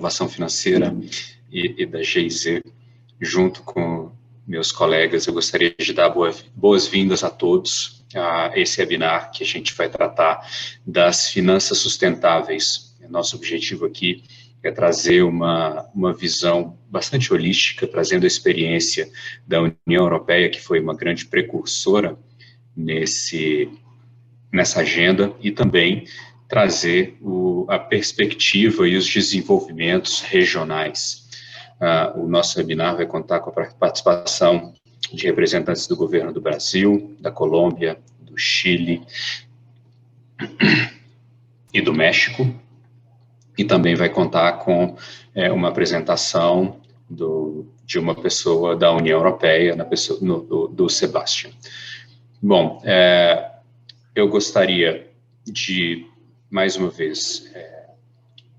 Inovação Financeira e da GIZ, junto com meus colegas. Eu gostaria de dar boas-vindas a todos a esse webinar que a gente vai tratar das finanças sustentáveis. Nosso objetivo aqui é trazer uma visão bastante holística, trazendo a experiência da União Europeia, que foi uma grande precursora nessa agenda, e também trazer a perspectiva e os desenvolvimentos regionais. O nosso webinar vai contar com a participação de representantes do governo do Brasil, da Colômbia, do Chile e do México, e também vai contar com uma apresentação de uma pessoa da União Europeia, do Sebastian. Bom, eu gostaria de, mais uma vez,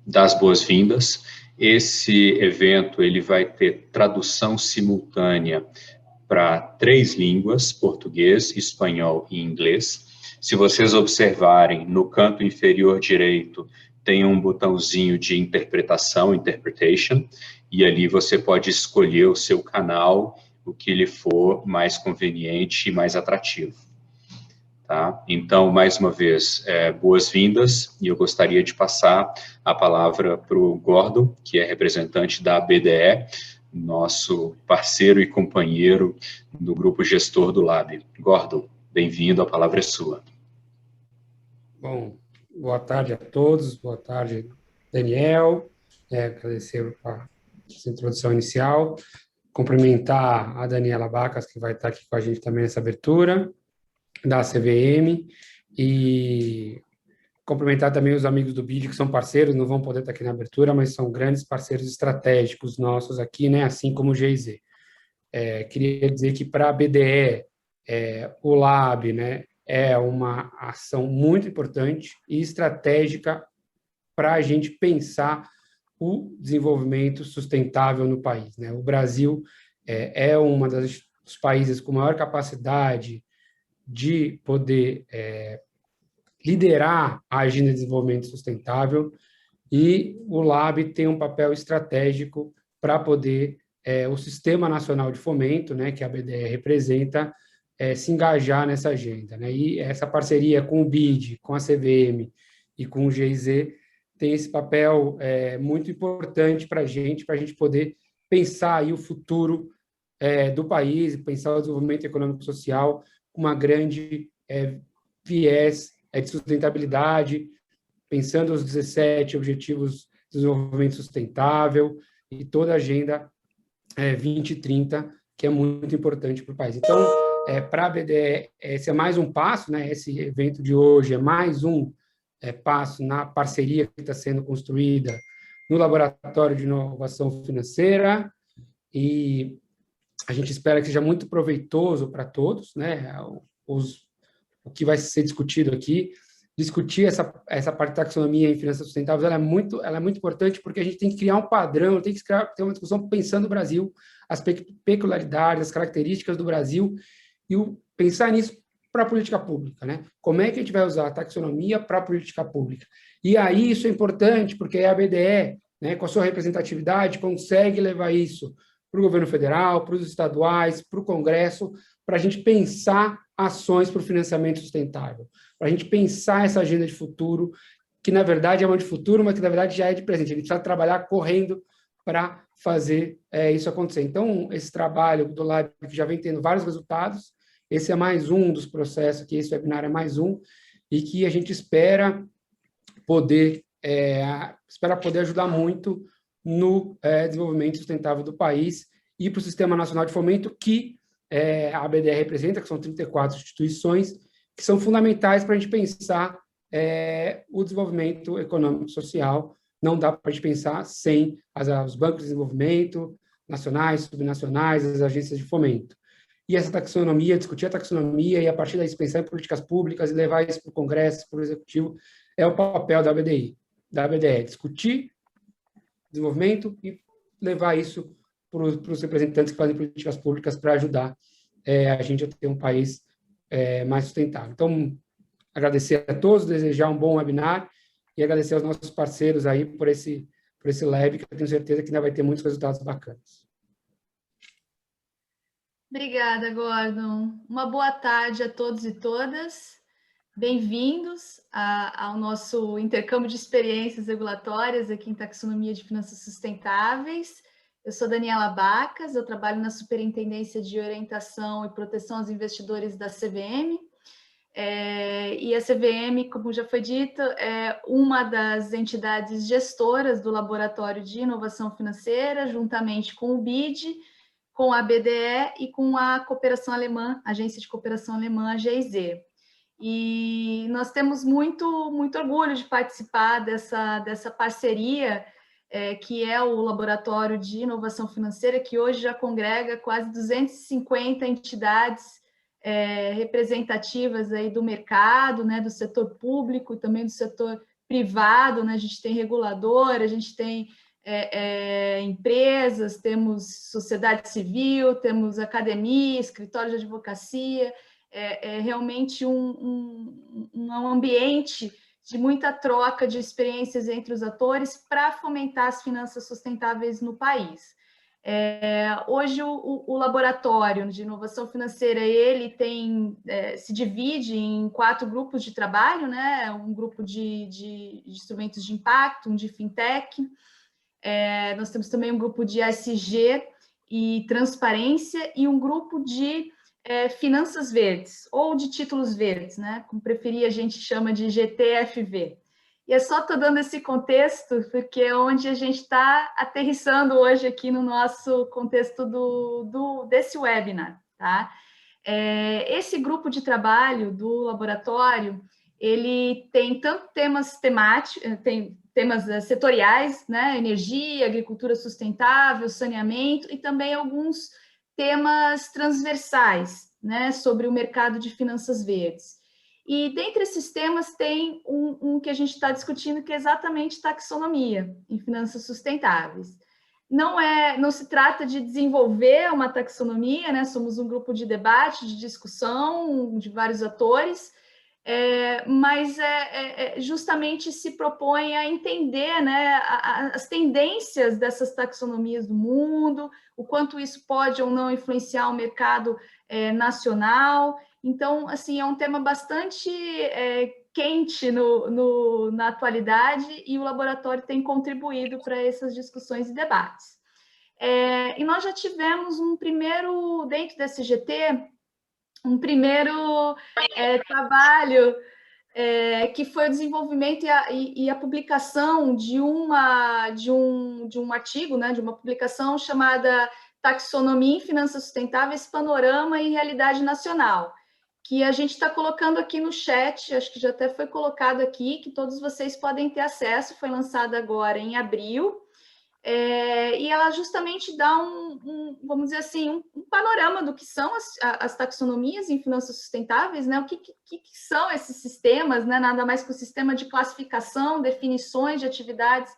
dar as boas-vindas. Esse evento ele vai ter tradução simultânea para 3 línguas, português, espanhol e inglês. Se vocês observarem, no canto inferior direito, tem um botãozinho de interpretação, interpretation, e ali você pode escolher o seu canal, o que lhe for mais conveniente e mais atrativo. Tá? Então, mais uma vez, boas-vindas, e eu gostaria de passar a palavra para o Gordon, que é representante da BDE, nosso parceiro e companheiro do grupo gestor do Lab. Gordon, bem-vindo, a palavra é sua. Bom, boa tarde a todos, boa tarde, Daniel, agradecer essa introdução inicial, cumprimentar a Daniela Bacas, que vai estar aqui com a gente também nessa abertura, da CVM, e cumprimentar também os amigos do BID, que são parceiros, não vão poder estar aqui na abertura, mas são grandes parceiros estratégicos nossos aqui, né, assim como o GIZ. Queria dizer que para a BDE, o Lab, né, é uma ação muito importante e estratégica para a gente pensar o desenvolvimento sustentável no país, né? O Brasil é um dos países com maior capacidade de poder liderar a agenda de desenvolvimento sustentável, e o Lab tem um papel estratégico para poder o Sistema Nacional de Fomento, né, que a BDE representa, se engajar nessa agenda, né? E essa parceria com o BID, com a CVM e com o GIZ tem esse papel muito importante para a gente poder pensar aí o futuro do país, pensar o desenvolvimento econômico e social com uma grande viés de sustentabilidade, pensando os 17 Objetivos de Desenvolvimento Sustentável e toda a Agenda 2030, que é muito importante para o país. Então, para a BDE, esse é mais um passo, né? Esse evento de hoje é mais um passo na parceria que está sendo construída no Laboratório de Inovação Financeira, e a gente espera que seja muito proveitoso para todos, né? O que vai ser discutido aqui. Discutir essa parte de taxonomia em finanças sustentáveis, ela é muito importante, porque a gente tem que criar um padrão, tem que ter uma discussão pensando no Brasil, as peculiaridades, as características do Brasil, e pensar nisso para a política pública, né? Como é que a gente vai usar a taxonomia para a política pública? E aí isso é importante, porque a BDE, né, com a sua representatividade, consegue levar isso para o governo federal, para os estaduais, para o Congresso, para a gente pensar ações para o financiamento sustentável, para a gente pensar essa agenda de futuro, que na verdade é uma de futuro, mas que na verdade já é de presente. A gente precisa trabalhar correndo para fazer isso acontecer. Então, esse trabalho do Lab, que já vem tendo vários resultados, esse é mais um dos processos, que esse webinar é mais um, e que a gente espera poder ajudar muito no desenvolvimento sustentável do país e para o Sistema Nacional de Fomento, que a BDE representa, que são 34 instituições, que são fundamentais para a gente pensar o desenvolvimento econômico e social. Não dá para a gente pensar sem os bancos de desenvolvimento nacionais, subnacionais, as agências de fomento. E essa taxonomia, discutir a taxonomia e, a partir daí, pensar em políticas públicas e levar isso para o Congresso, para o Executivo, é o papel da BDE, discutir desenvolvimento e levar isso para os representantes que fazem políticas públicas para ajudar a gente a ter um país mais sustentável. Então, agradecer a todos, desejar um bom webinar e agradecer aos nossos parceiros aí por por esse lab, que eu tenho certeza que ainda vai ter muitos resultados bacanas. Obrigada, Gordon. Uma boa tarde a todos e todas. Bem-vindos ao nosso intercâmbio de experiências regulatórias aqui em Taxonomia de Finanças Sustentáveis. Eu sou Daniela Bacas, eu trabalho na Superintendência de Orientação e Proteção aos Investidores da CVM. E a CVM, como já foi dito, é uma das entidades gestoras do Laboratório de Inovação Financeira, juntamente com o BID, com a BDE e com a cooperação alemã, Agência de Cooperação Alemã, a GIZ. E nós temos muito orgulho de participar dessa parceria, que é o Laboratório de Inovação Financeira, que hoje já congrega quase 250 entidades representativas aí do mercado, né, do setor público e também do setor privado, né? A gente tem regulador, a gente tem empresas, temos sociedade civil, temos academia, escritório de advocacia, realmente um ambiente de muita troca de experiências entre os atores para fomentar as finanças sustentáveis no país. Hoje o laboratório de inovação financeira ele se divide em 4 grupos de trabalho, né? Um grupo de instrumentos de impacto, um de fintech, nós temos também um grupo de ESG e transparência e um grupo de finanças verdes ou de títulos verdes, né? Como preferir, a gente chama de GTFV. E só estou dando esse contexto porque é onde a gente está aterrissando hoje aqui no nosso contexto desse webinar, tá? Esse grupo de trabalho do laboratório, ele tem tanto temas temáticos, tem temas setoriais, né? Energia, agricultura sustentável, saneamento, e também alguns temas transversais, né? Sobre o mercado de finanças verdes. E dentre esses temas tem um que a gente está discutindo, que é exatamente taxonomia em finanças sustentáveis. Não se trata de desenvolver uma taxonomia, né? Somos um grupo de debate, de discussão, de vários atores, mas justamente se propõe a entender, né, as tendências dessas taxonomias do mundo, o quanto isso pode ou não influenciar o mercado nacional. Então, assim, é um tema bastante quente na atualidade, e o laboratório tem contribuído para essas discussões e debates. E nós já tivemos dentro desse GT, um primeiro trabalho que foi o desenvolvimento e a publicação de um artigo, né, de uma publicação chamada Taxonomia em Finanças Sustentáveis, Panorama e Realidade Nacional, que a gente está colocando aqui no chat, acho que já até foi colocado aqui, que todos vocês podem ter acesso, foi lançada agora em abril, e ela justamente dá vamos dizer assim, um panorama do que são as taxonomias em finanças sustentáveis, né? O que são esses sistemas, né? Nada mais que o sistema de classificação, definições de atividades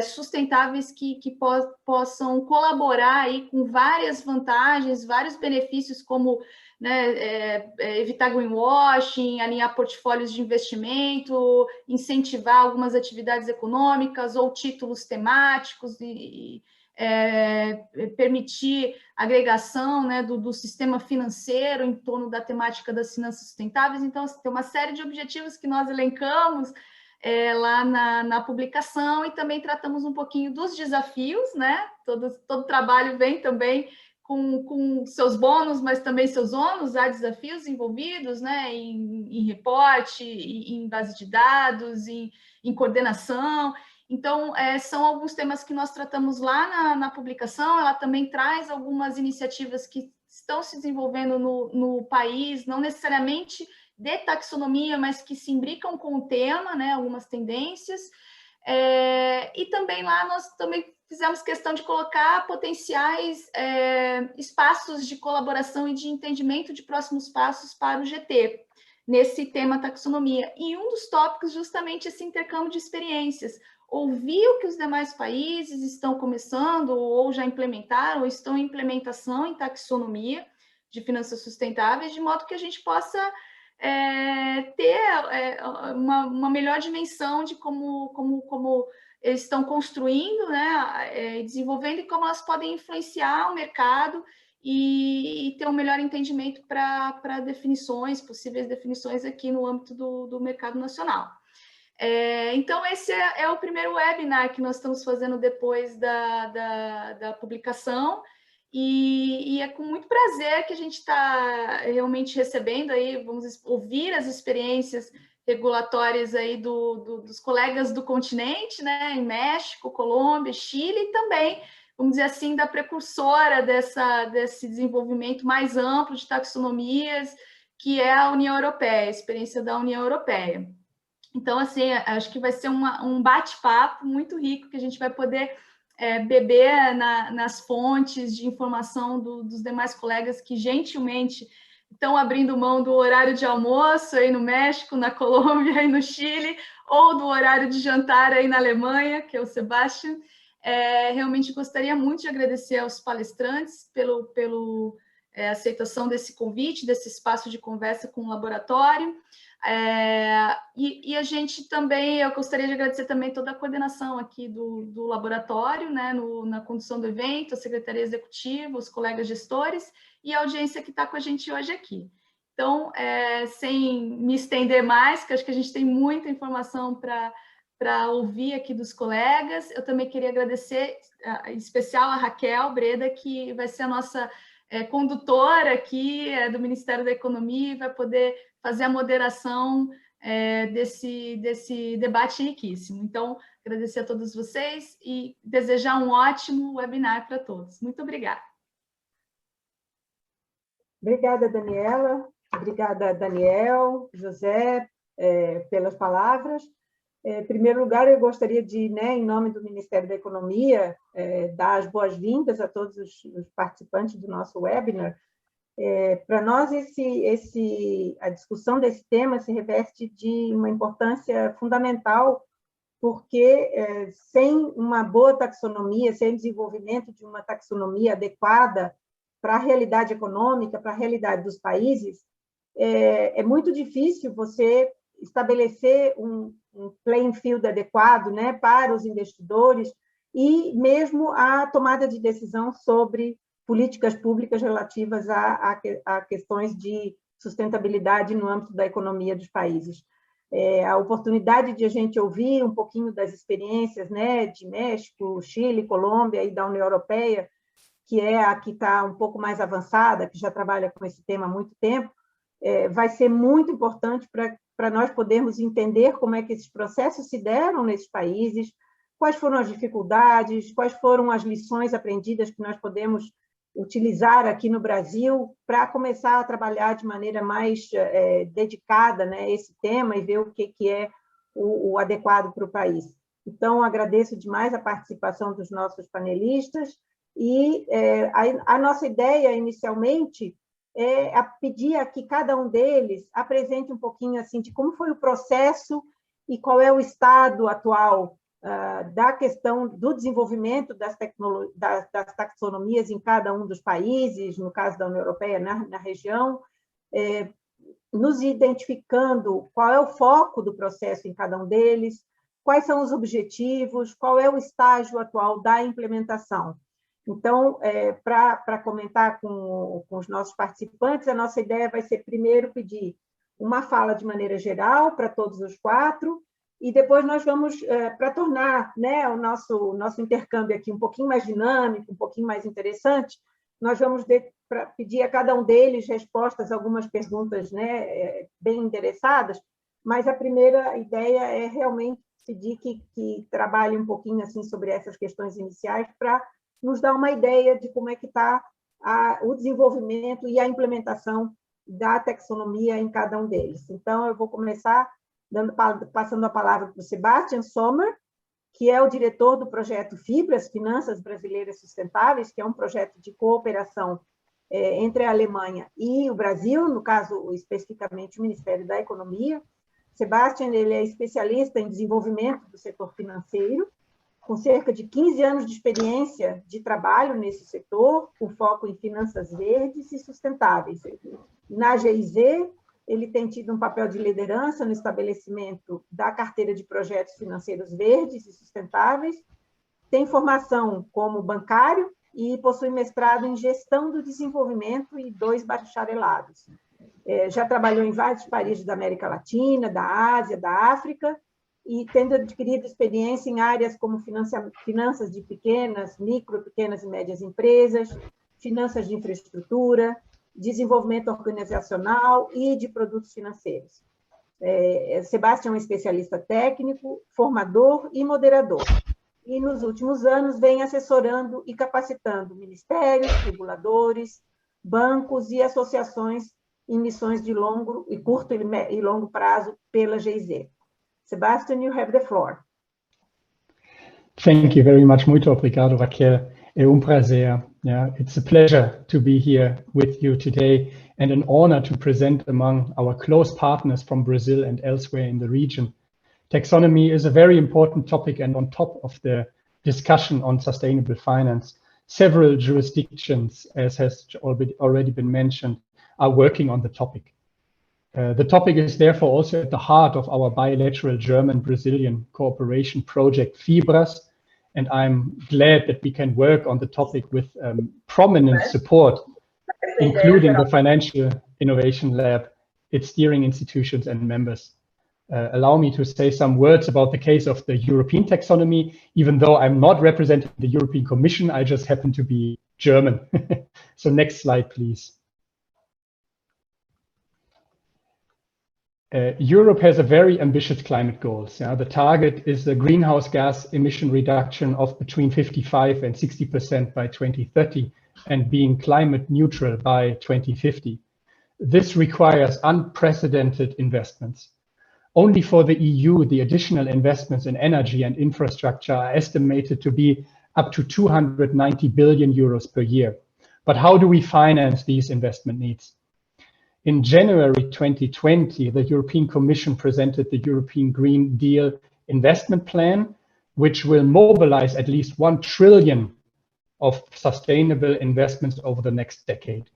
sustentáveis que possam colaborar aí com várias vantagens, vários benefícios, como, né, evitar greenwashing, alinhar portfólios de investimento, incentivar algumas atividades econômicas ou títulos temáticos e permitir agregação, né, do sistema financeiro em torno da temática das finanças sustentáveis. Então, tem uma série de objetivos que nós elencamos lá na publicação, e também tratamos um pouquinho dos desafios, né? Todo trabalho vem também com seus bônus, mas também seus ônus. Há desafios envolvidos, né? Em reporte, em base de dados, em coordenação. Então, são alguns temas que nós tratamos lá na publicação. Ela também traz algumas iniciativas que estão se desenvolvendo no país, não necessariamente de taxonomia, mas que se imbricam com o tema, né, algumas tendências, e também lá nós também fizemos questão de colocar potenciais espaços de colaboração e de entendimento de próximos passos para o GT, nesse tema taxonomia. E um dos tópicos, justamente, esse intercâmbio de experiências, ouvir o que os demais países estão começando, ou já implementaram, ou estão em implementação em taxonomia de finanças sustentáveis, de modo que a gente possa ter uma melhor dimensão de como eles estão construindo, né, desenvolvendo, e como elas podem influenciar o mercado e ter um melhor entendimento para definições, possíveis definições aqui no âmbito do mercado nacional. Então, esse é o primeiro webinar que nós estamos fazendo depois da publicação, e é com muito prazer que a gente está realmente recebendo aí, vamos ouvir as experiências regulatórias aí dos colegas do continente, né, em México, Colômbia, Chile, e também, vamos dizer assim, da precursora desse desenvolvimento mais amplo de taxonomias, que é a União Europeia, a experiência da União Europeia. Então, assim, acho que vai ser um bate-papo muito rico, que a gente vai poder beber nas fontes de informação dos demais colegas que gentilmente estão abrindo mão do horário de almoço aí no México, na Colômbia e no Chile, ou do horário de jantar aí na Alemanha, que é o Sebastian. Realmente gostaria muito de agradecer aos palestrantes pela aceitação desse convite, desse espaço de conversa com o laboratório. E a gente também, eu gostaria de agradecer também toda a coordenação aqui do laboratório, né, na condução do evento, a secretaria executiva, os colegas gestores e a audiência que está com a gente hoje aqui. Então, sem me estender mais, que acho que a gente tem muita informação para ouvir aqui dos colegas, eu também queria agradecer, em especial, a Raquel Breda, que vai ser a nossa condutora aqui do Ministério da Economia, e vai poder fazer a moderação desse debate riquíssimo. Então, agradecer a todos vocês e desejar um ótimo webinar para todos. Muito obrigada. Obrigada, Daniela. Obrigada, Daniel, José, pelas palavras. Em primeiro lugar, eu gostaria de, em nome do Ministério da Economia, dar as boas-vindas a todos os participantes do nosso webinar. Para nós, a discussão desse tema se reveste de uma importância fundamental, porque sem uma boa taxonomia, sem o desenvolvimento de uma taxonomia adequada para a realidade econômica, para a realidade dos países, é muito difícil você estabelecer um playing field adequado, para os investidores e mesmo a tomada de decisão sobre políticas públicas relativas a questões de sustentabilidade no âmbito da economia dos países. A oportunidade de a gente ouvir um pouquinho das experiências, de México, Chile, Colômbia e da União Europeia, que é a que está um pouco mais avançada, que já trabalha com esse tema há muito tempo, vai ser muito importante para nós podermos entender como é que esses processos se deram nesses países, quais foram as dificuldades, quais foram as lições aprendidas que nós podemos utilizar aqui no Brasil para começar a trabalhar de maneira mais dedicada esse tema e ver o que é o adequado para o país. Então, agradeço demais a participação dos nossos panelistas e a nossa ideia, inicialmente, é pedir a que cada um deles apresente um pouquinho assim, de como foi o processo e qual é o estado atual da questão do desenvolvimento das taxonomias em cada um dos países, no caso da União Europeia, na região, nos identificando qual é o foco do processo em cada um deles, quais são os objetivos, qual é o estágio atual da implementação. Então, para comentar com os nossos participantes, a nossa ideia vai ser, primeiro, pedir uma fala de maneira geral para todos os quatro, e depois nós vamos, para tornar o nosso intercâmbio aqui um pouquinho mais dinâmico, um pouquinho mais interessante, nós vamos pedir a cada um deles respostas a algumas perguntas bem interessadas, mas a primeira ideia é realmente pedir que trabalhe um pouquinho assim, sobre essas questões iniciais para nos dar uma ideia de como é que está o desenvolvimento e a implementação da taxonomia em cada um deles. Então, eu vou começar passando a palavra para o Sebastian Sommer, que é o diretor do projeto FIBRAS, Finanças Brasileiras Sustentáveis, que é um projeto de cooperação entre a Alemanha e o Brasil, no caso, especificamente, o Ministério da Economia. Sebastian, ele é especialista em desenvolvimento do setor financeiro, com cerca de 15 anos de experiência de trabalho nesse setor, com foco em finanças verdes e sustentáveis. Na GIZ, ele tem tido um papel de liderança no estabelecimento da carteira de projetos financeiros verdes e sustentáveis, tem formação como bancário e possui mestrado em gestão do desenvolvimento e 2 bacharelados. Já trabalhou em vários países da América Latina, da Ásia, da África, e tendo adquirido experiência em áreas como finanças de pequenas e médias empresas, finanças de infraestrutura, desenvolvimento organizacional e de produtos financeiros. Sebastião é um especialista técnico, formador e moderador. E, nos últimos anos, vem assessorando e capacitando ministérios, reguladores, bancos e associações em missões de curto e longo prazo pela GIZ. Sebastian, you have the floor. Thank you very much. Muito obrigado, Raquel. É prazer. Yeah, it's a pleasure to be here with you today and an honor to present among our close partners from Brazil and elsewhere in the region. Taxonomy is a very important topic, and on top of the discussion on sustainable finance, several jurisdictions, as has already been mentioned, are working on the topic. The topic is therefore also at the heart of our bilateral German-Brazilian cooperation project, FIBRAS, and I'm glad that we can work on the topic with prominent support, including the Financial Innovation Lab, its steering institutions and members. Allow me to say some words about the case of the European taxonomy. Even though I'm not representing the European Commission, I just happen to be German. So next slide, please. Europe has a very ambitious climate goals. The target is a greenhouse gas emission reduction of between 55 and 60% by 2030 and being climate neutral by 2050. This requires unprecedented investments. Only for the EU, the additional investments in energy and infrastructure are estimated to be up to 290 billion euros per year. But how do we finance these investment needs? In January 2020, the European Commission presented the European Green Deal investment plan, which will mobilize at least 1 trillion of sustainable investments over the next decade.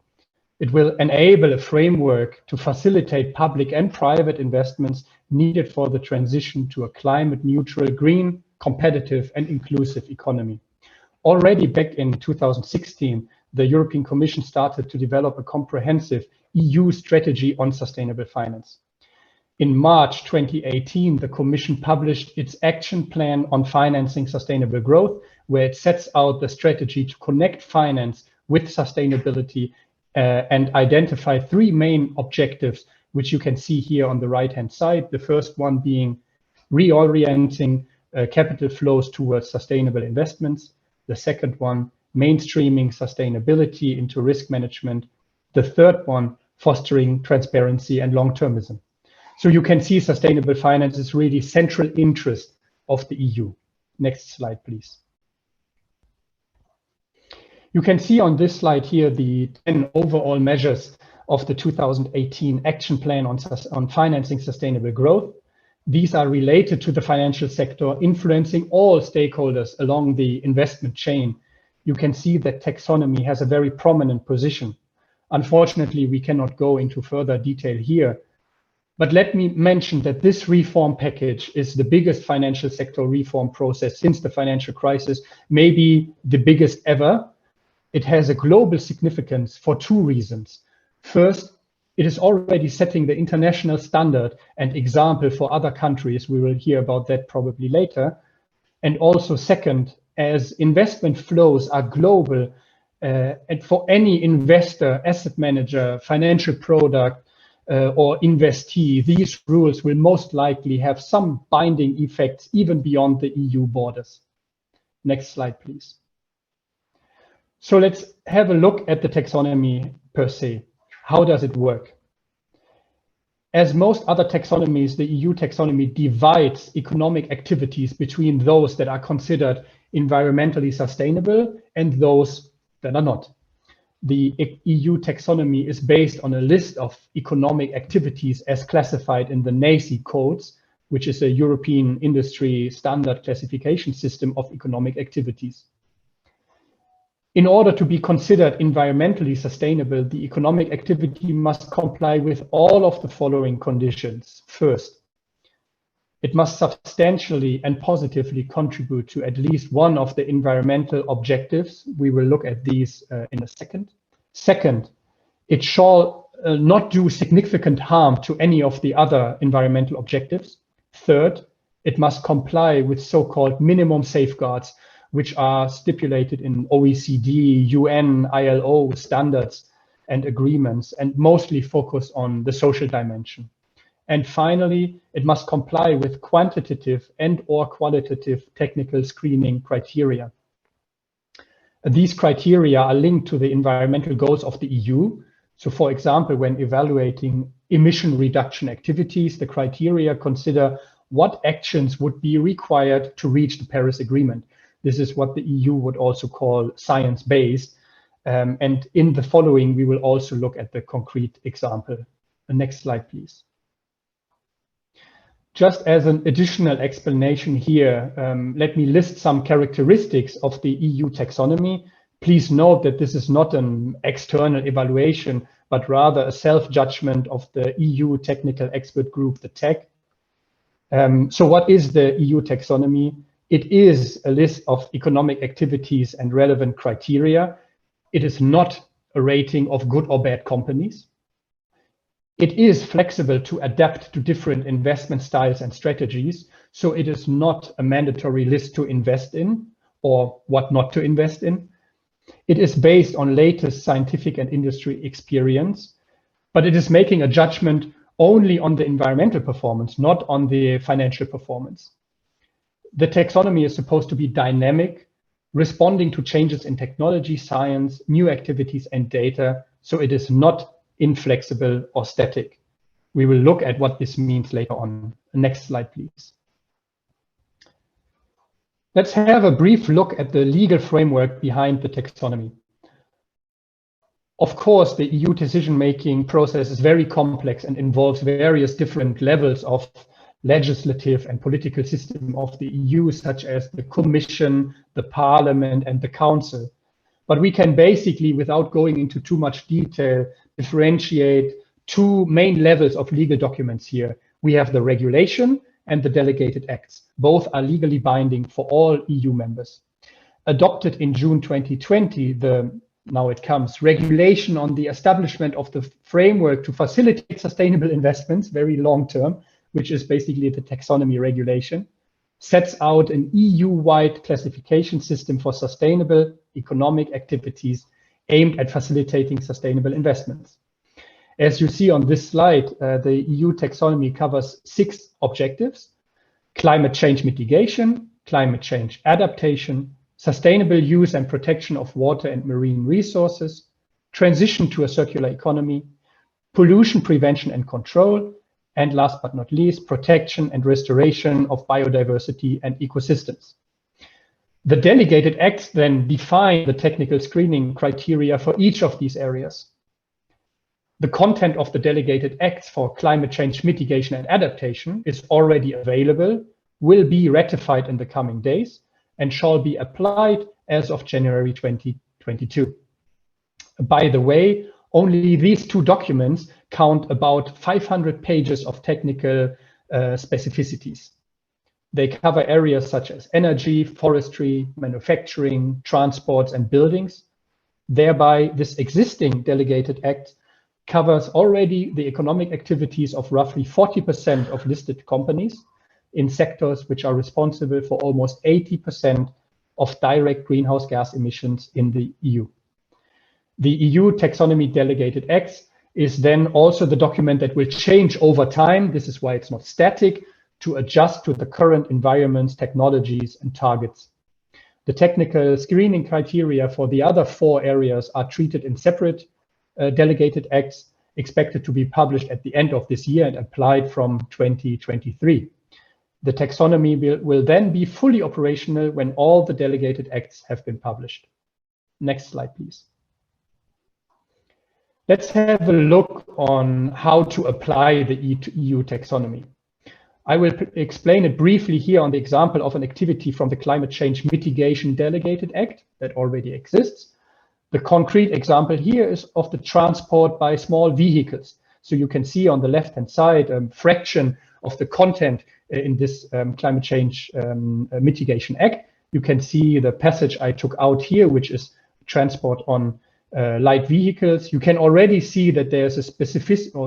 It will enable a framework to facilitate public and private investments needed for the transition to a climate neutral, green, competitive and inclusive economy. Already back in 2016, the European Commission started to develop a comprehensive EU strategy on sustainable finance. In March 2018, the Commission published its action plan on financing sustainable growth, where it sets out the strategy to connect finance with sustainability and identify 3 main objectives, which you can see here on the right-hand side. The first one being reorienting capital flows towards sustainable investments. The second one, mainstreaming sustainability into risk management. The third one, fostering transparency and long-termism. So you can see sustainable finance is really central interest of the EU. Next slide, please. You can see on this slide here the 10 overall measures of the 2018 action plan on financing sustainable growth. These are related to the financial sector, influencing all stakeholders along the investment chain. You can see that taxonomy has a very prominent position. Unfortunately, we cannot go into further detail here, but let me mention that this reform package is the biggest financial sector reform process since the financial crisis, maybe the biggest ever. It has a global significance for 2 reasons. First, it is already setting the international standard and example for other countries. We will hear about that probably later. And also second, as investment flows are global, and for any investor, asset manager, financial product, or investee, these rules will most likely have some binding effects even beyond the EU borders. Next slide, please. So let's have a look at the taxonomy per se. How does it work? As most other taxonomies, the EU taxonomy divides economic activities between those that are considered environmentally sustainable and those that are not. The EU taxonomy is based on a list of economic activities as classified in the NACE codes, which is a European industry standard classification system of economic activities. In order to be considered environmentally sustainable, the economic activity must comply with all of the following conditions. First, it must substantially and positively contribute to at least one of the environmental objectives. We will look at these in a second. Second, it shall not do significant harm to any of the other environmental objectives. Third, it must comply with so-called minimum safeguards, which are stipulated in OECD, UN, ILO standards and agreements, and mostly focus on the social dimension. And finally, it must comply with quantitative and/or qualitative technical screening criteria. These criteria are linked to the environmental goals of the EU. So, for example, when evaluating emission reduction activities, the criteria consider what actions would be required to reach the Paris Agreement. This is what the EU would also call science-based. And in the following, we will also look at the concrete example. The next slide, please. Just as an additional explanation here, let me list some characteristics of the EU taxonomy. Please note that this is not an external evaluation, but rather a self-judgment of the EU technical expert group, the TEC. So what is the EU taxonomy? It is a list of economic activities and relevant criteria. It is not a rating of good or bad companies. It is flexible to adapt to different investment styles and strategies. So it is not a mandatory list to invest in or what not to invest in. It is based on latest scientific and industry experience, but it is making a judgment only on the environmental performance, not on the financial performance. The taxonomy is supposed to be dynamic, responding to changes in technology, science, new activities, and data. So it is not inflexible or static. We will look at what this means later on. Next slide, please. Let's have a brief look at the legal framework behind the taxonomy. Of course, the EU decision-making process is very complex and involves various different levels of legislative and political system of the EU, such as the Commission, the Parliament, and the Council. But we can basically, without going into too much detail, differentiate two main levels of legal documents here. We have the regulation and the delegated acts. Both are legally binding for all EU members. Adopted in June 2020, now it comes, regulation on the establishment of the framework to facilitate sustainable investments, very long term, which is basically the taxonomy regulation, sets out an EU-wide classification system for sustainable economic activities aimed at facilitating sustainable investments. As you see on this slide, the EU taxonomy covers 6 objectives: climate change mitigation, climate change adaptation, sustainable use and protection of water and marine resources, transition to a circular economy, pollution prevention and control, and last but not least, protection and restoration of biodiversity and ecosystems. The delegated acts then define the technical screening criteria for each of these areas. The content of the delegated acts for climate change mitigation and adaptation is already available, will be ratified in the coming days, and shall be applied as of January 2022. By the way, only these 2 documents count about 500 pages of technical specificities. They cover areas such as energy, forestry, manufacturing, transports, and buildings. Thereby, this existing delegated act covers already the economic activities of roughly 40% of listed companies in sectors which are responsible for almost 80% of direct greenhouse gas emissions in the EU. The EU taxonomy delegated acts is then also the document that will change over time. This is why it's not static, to adjust to the current environments, technologies, and targets. The technical screening criteria for the other 4 areas are treated in separate delegated acts, expected to be published at the end of this year and applied from 2023. The taxonomy will then be fully operational when all the delegated acts have been published. Next slide, please. Let's have a look on how to apply the EU taxonomy. I will explain it briefly here on the example of an activity from the Climate Change Mitigation Delegated Act that already exists. The concrete example here is of the transport by small vehicles. So you can see on the left-hand side a fraction of the content in this Climate Change Mitigation Act. You can see the passage I took out here, which is transport on light vehicles. You can already see that there's a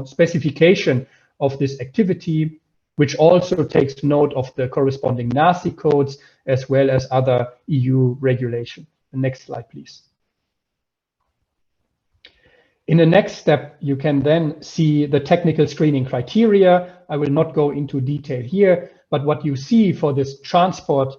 specification of this activity, which also takes note of the corresponding NACI codes as well as other EU regulation. The next slide, please. In the next step, you can then see the technical screening criteria. I will not go into detail here, but what you see for this transport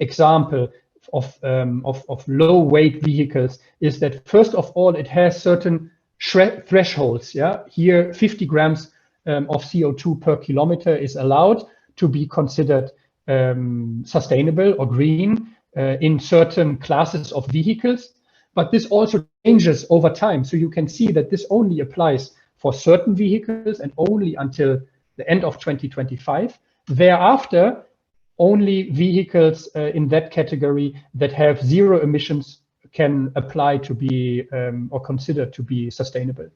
example of low weight vehicles is that first of all, it has certain thresholds. Yeah, here 50 grams of CO2 per kilometer is allowed to be considered sustainable or green in certain classes of vehicles. But this also changes over time. So you can see that this only applies for certain vehicles and only until the end of 2025. Thereafter, only vehicles in that category that have zero emissions can apply to be or considered to be sustainable.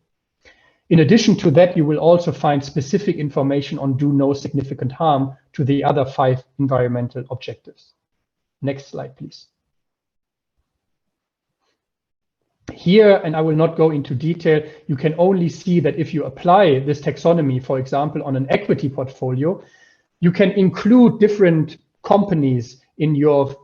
In addition to that, you will also find specific information on do no significant harm to the other 5 environmental objectives. Next slide, please. Here, and I will not go into detail, you can only see that if you apply this taxonomy, for example, on an equity portfolio, you can include different companies in your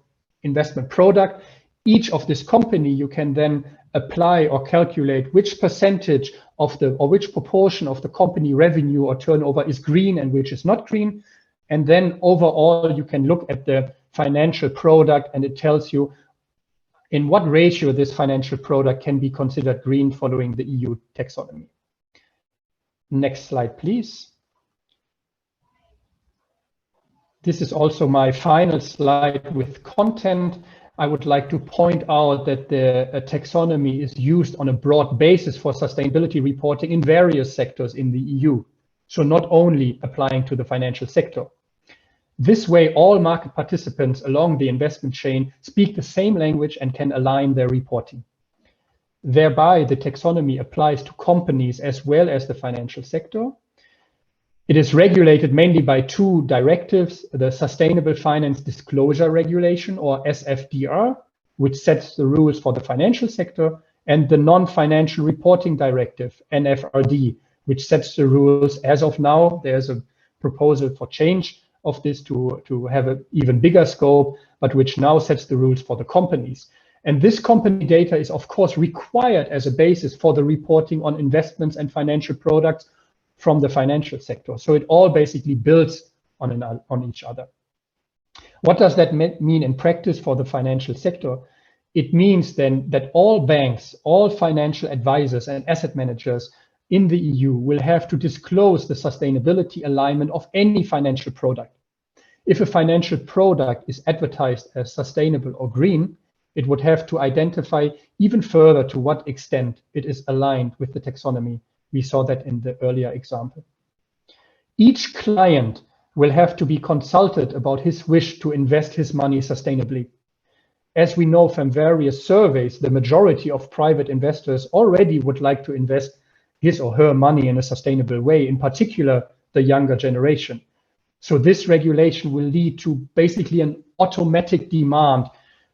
investment product. Each of this company, you can then apply or calculate which percentage of the, or which proportion of the company revenue or turnover is green and which is not green. And then overall, you can look at the financial product and it tells you in what ratio this financial product can be considered green following the EU taxonomy. Next slide, please. This is also my final slide with content. I would like to point out that the taxonomy is used on a broad basis for sustainability reporting in various sectors in the EU. So not only applying to the financial sector. This way, all market participants along the investment chain speak the same language and can align their reporting. Thereby, the taxonomy applies to companies as well as the financial sector. It is regulated mainly by 2 directives, the Sustainable Finance Disclosure Regulation, or SFDR, which sets the rules for the financial sector, and the Non-Financial Reporting Directive, NFRD, which sets the rules. As of now, there's a proposal for change of this to have an even bigger scope, but which now sets the rules for the companies. And this company data is, of course, required as a basis for the reporting on investments and financial products from the financial sector. So it all basically builds on each other. What does that mean in practice for the financial sector? It means then that all banks, all financial advisors and asset managers in the EU will have to disclose the sustainability alignment of any financial product. If a financial product is advertised as sustainable or green, it would have to identify even further to what extent it is aligned with the taxonomy. We saw that in the earlier example. Each client will have to be consulted about his wish to invest his money sustainably. As we know from various surveys, the majority of private investors already would like to invest his or her money in a sustainable way, in particular, the younger generation. So this regulation will lead to basically an automatic demand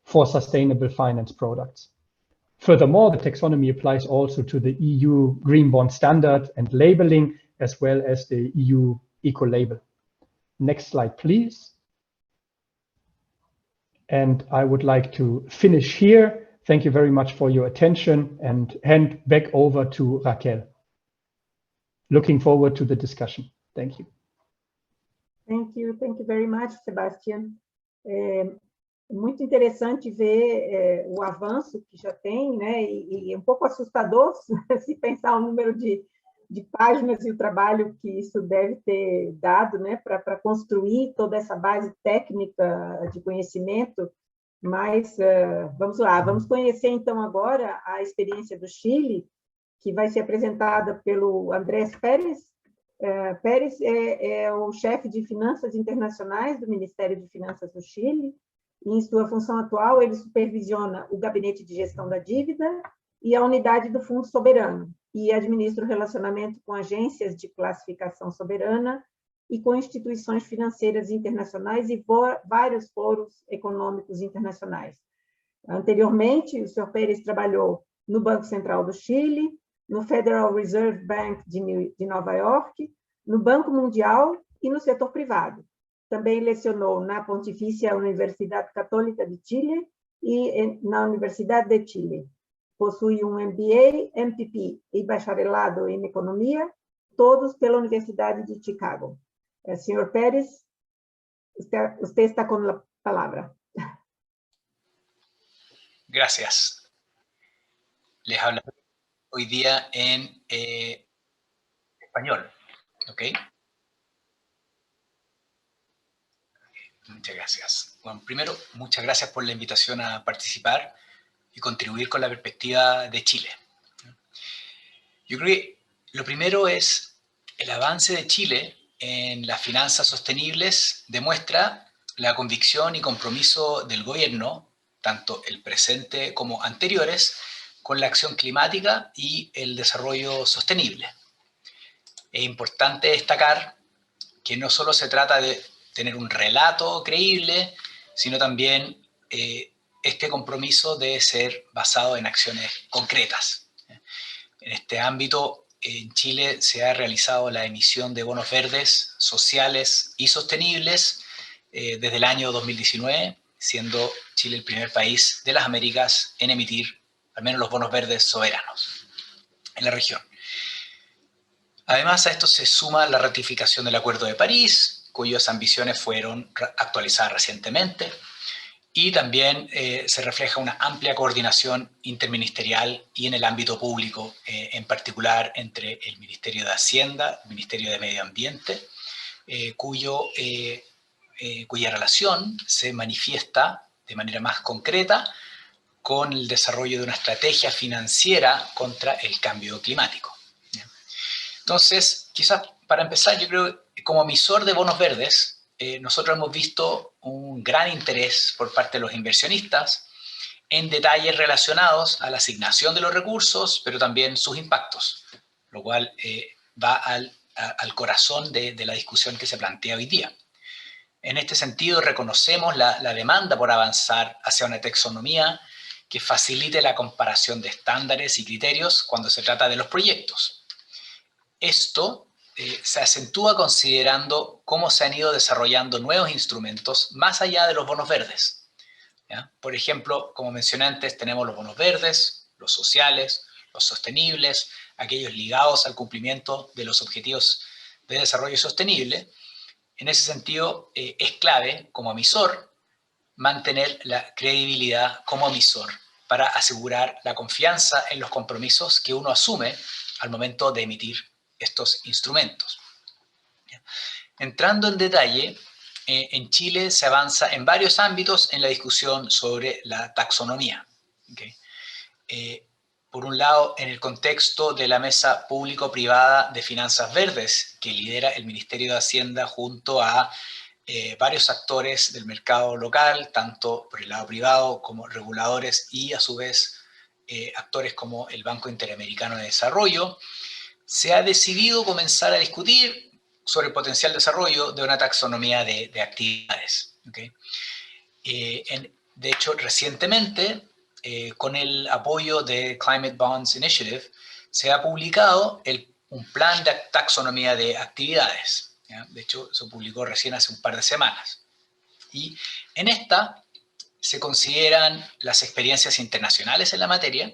for sustainable finance products. Furthermore, the taxonomy applies also to the EU Green Bond Standard and labeling, as well as the EU Eco-Label. Next slide, please. And I would like to finish here. Thank you very much for your attention and hand back over to Raquel. Looking forward to the discussion. Thank you. Thank you very much, Sebastian. Muito interessante ver o avanço que já tem, né? E um pouco assustador se pensar o número de páginas e o trabalho que isso deve ter dado, né? Para construir toda essa base técnica de conhecimento. Mas vamos lá, vamos conhecer então agora a experiência do Chile, que vai ser apresentada pelo Andrés Pérez. Pérez é o chefe de Finanças Internacionais do Ministério de Finanças do Chile. E, em sua função atual, ele supervisiona o Gabinete de Gestão da Dívida e a unidade do Fundo Soberano, e administra o relacionamento com agências de classificação soberana e com instituições financeiras internacionais e vários fóruns econômicos internacionais. Anteriormente, o Sr. Pérez trabalhou no Banco Central do Chile, no Federal Reserve Bank de Nova York, no Banco Mundial e no setor privado. Também lecionou na Pontifícia Universidade Católica de Chile e na Universidade de Chile. Possui um MBA, MPP e bacharelado em Economia, todos pela Universidade de Chicago. Sr. Pérez, usted está con la palabra. Gracias. Les hablaré hoy día en español, ¿ok? Muchas gracias. Bueno, primero, muchas gracias por la invitación a participar y contribuir con la perspectiva de Chile. Yo creo que lo primero es el avance de Chile en las finanzas sostenibles demuestra la convicción y compromiso del gobierno, tanto el presente como anteriores, con la acción climática y el desarrollo sostenible. Es importante destacar que no solo se trata de tener un relato creíble, sino también este compromiso debe ser basado en acciones concretas. En este ámbito, en Chile se ha realizado la emisión de bonos verdes, sociales y sostenibles desde el año 2019, siendo Chile el primer país de las Américas en emitir al menos los bonos verdes soberanos en la región. Además, a esto se suma la ratificación del Acuerdo de París, cuyas ambiciones fueron actualizadas recientemente, y también se refleja una amplia coordinación interministerial y en el ámbito público, en particular entre el Ministerio de Hacienda, el Ministerio de Medio Ambiente, cuya relación se manifiesta de manera más concreta con el desarrollo de una estrategia financiera contra el cambio climático. Entonces, quizás para empezar, yo creo que como emisor de bonos verdes, nosotros hemos visto un gran interés por parte de los inversionistas en detalles relacionados a la asignación de los recursos, pero también sus impactos, lo cual va al corazón de la discusión que se plantea hoy día. En este sentido, reconocemos la demanda por avanzar hacia una taxonomía que facilite la comparación de estándares y criterios cuando se trata de los proyectos. Esto se acentúa considerando cómo se han ido desarrollando nuevos instrumentos más allá de los bonos verdes. ¿Ya? Por ejemplo, como mencioné antes, tenemos los bonos verdes, los sociales, los sostenibles, aquellos ligados al cumplimiento de los objetivos de desarrollo sostenible. En ese sentido, es clave como emisor mantener la credibilidad como emisor para asegurar la confianza en los compromisos que uno asume al momento de emitir estos instrumentos. Entrando en detalle, en Chile se avanza en varios ámbitos en la discusión sobre la taxonomía. ¿Okay? Por un lado, en el contexto de la Mesa Público-Privada de Finanzas Verdes, que lidera el Ministerio de Hacienda junto a varios actores del mercado local, tanto por el lado privado como reguladores y a su vez actores como el Banco Interamericano de Desarrollo, se ha decidido comenzar a discutir sobre el potencial desarrollo de una taxonomía de actividades. ¿Okay? De hecho, recientemente, con el apoyo de Climate Bonds Initiative, se ha publicado un plan de taxonomía de actividades. ¿Ya? De hecho, se publicó recién hace un par de semanas. Y en esta se consideran las experiencias internacionales en la materia,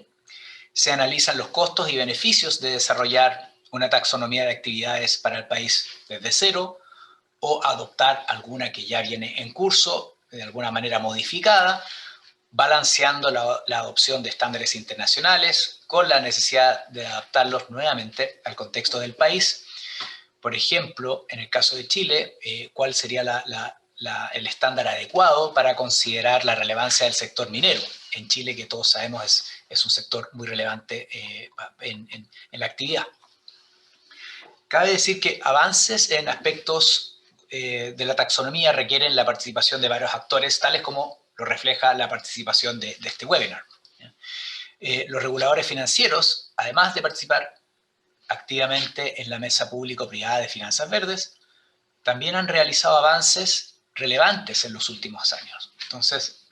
se analizan los costos y beneficios de desarrollar una taxonomía de actividades para el país desde cero o adoptar alguna que ya viene en curso, de alguna manera modificada, balanceando la adopción de estándares internacionales con la necesidad de adaptarlos nuevamente al contexto del país. Por ejemplo, en el caso de Chile, ¿cuál sería el estándar adecuado para considerar la relevancia del sector minero? En Chile, que todos sabemos es un sector muy relevante en la actividad. Cabe decir que avances en aspectos de la taxonomía requieren la participación de varios actores, tales como lo refleja la participación de este webinar. Los reguladores financieros, además de participar activamente en la mesa público-privada de finanzas verdes, también han realizado avances relevantes en los últimos años. Entonces,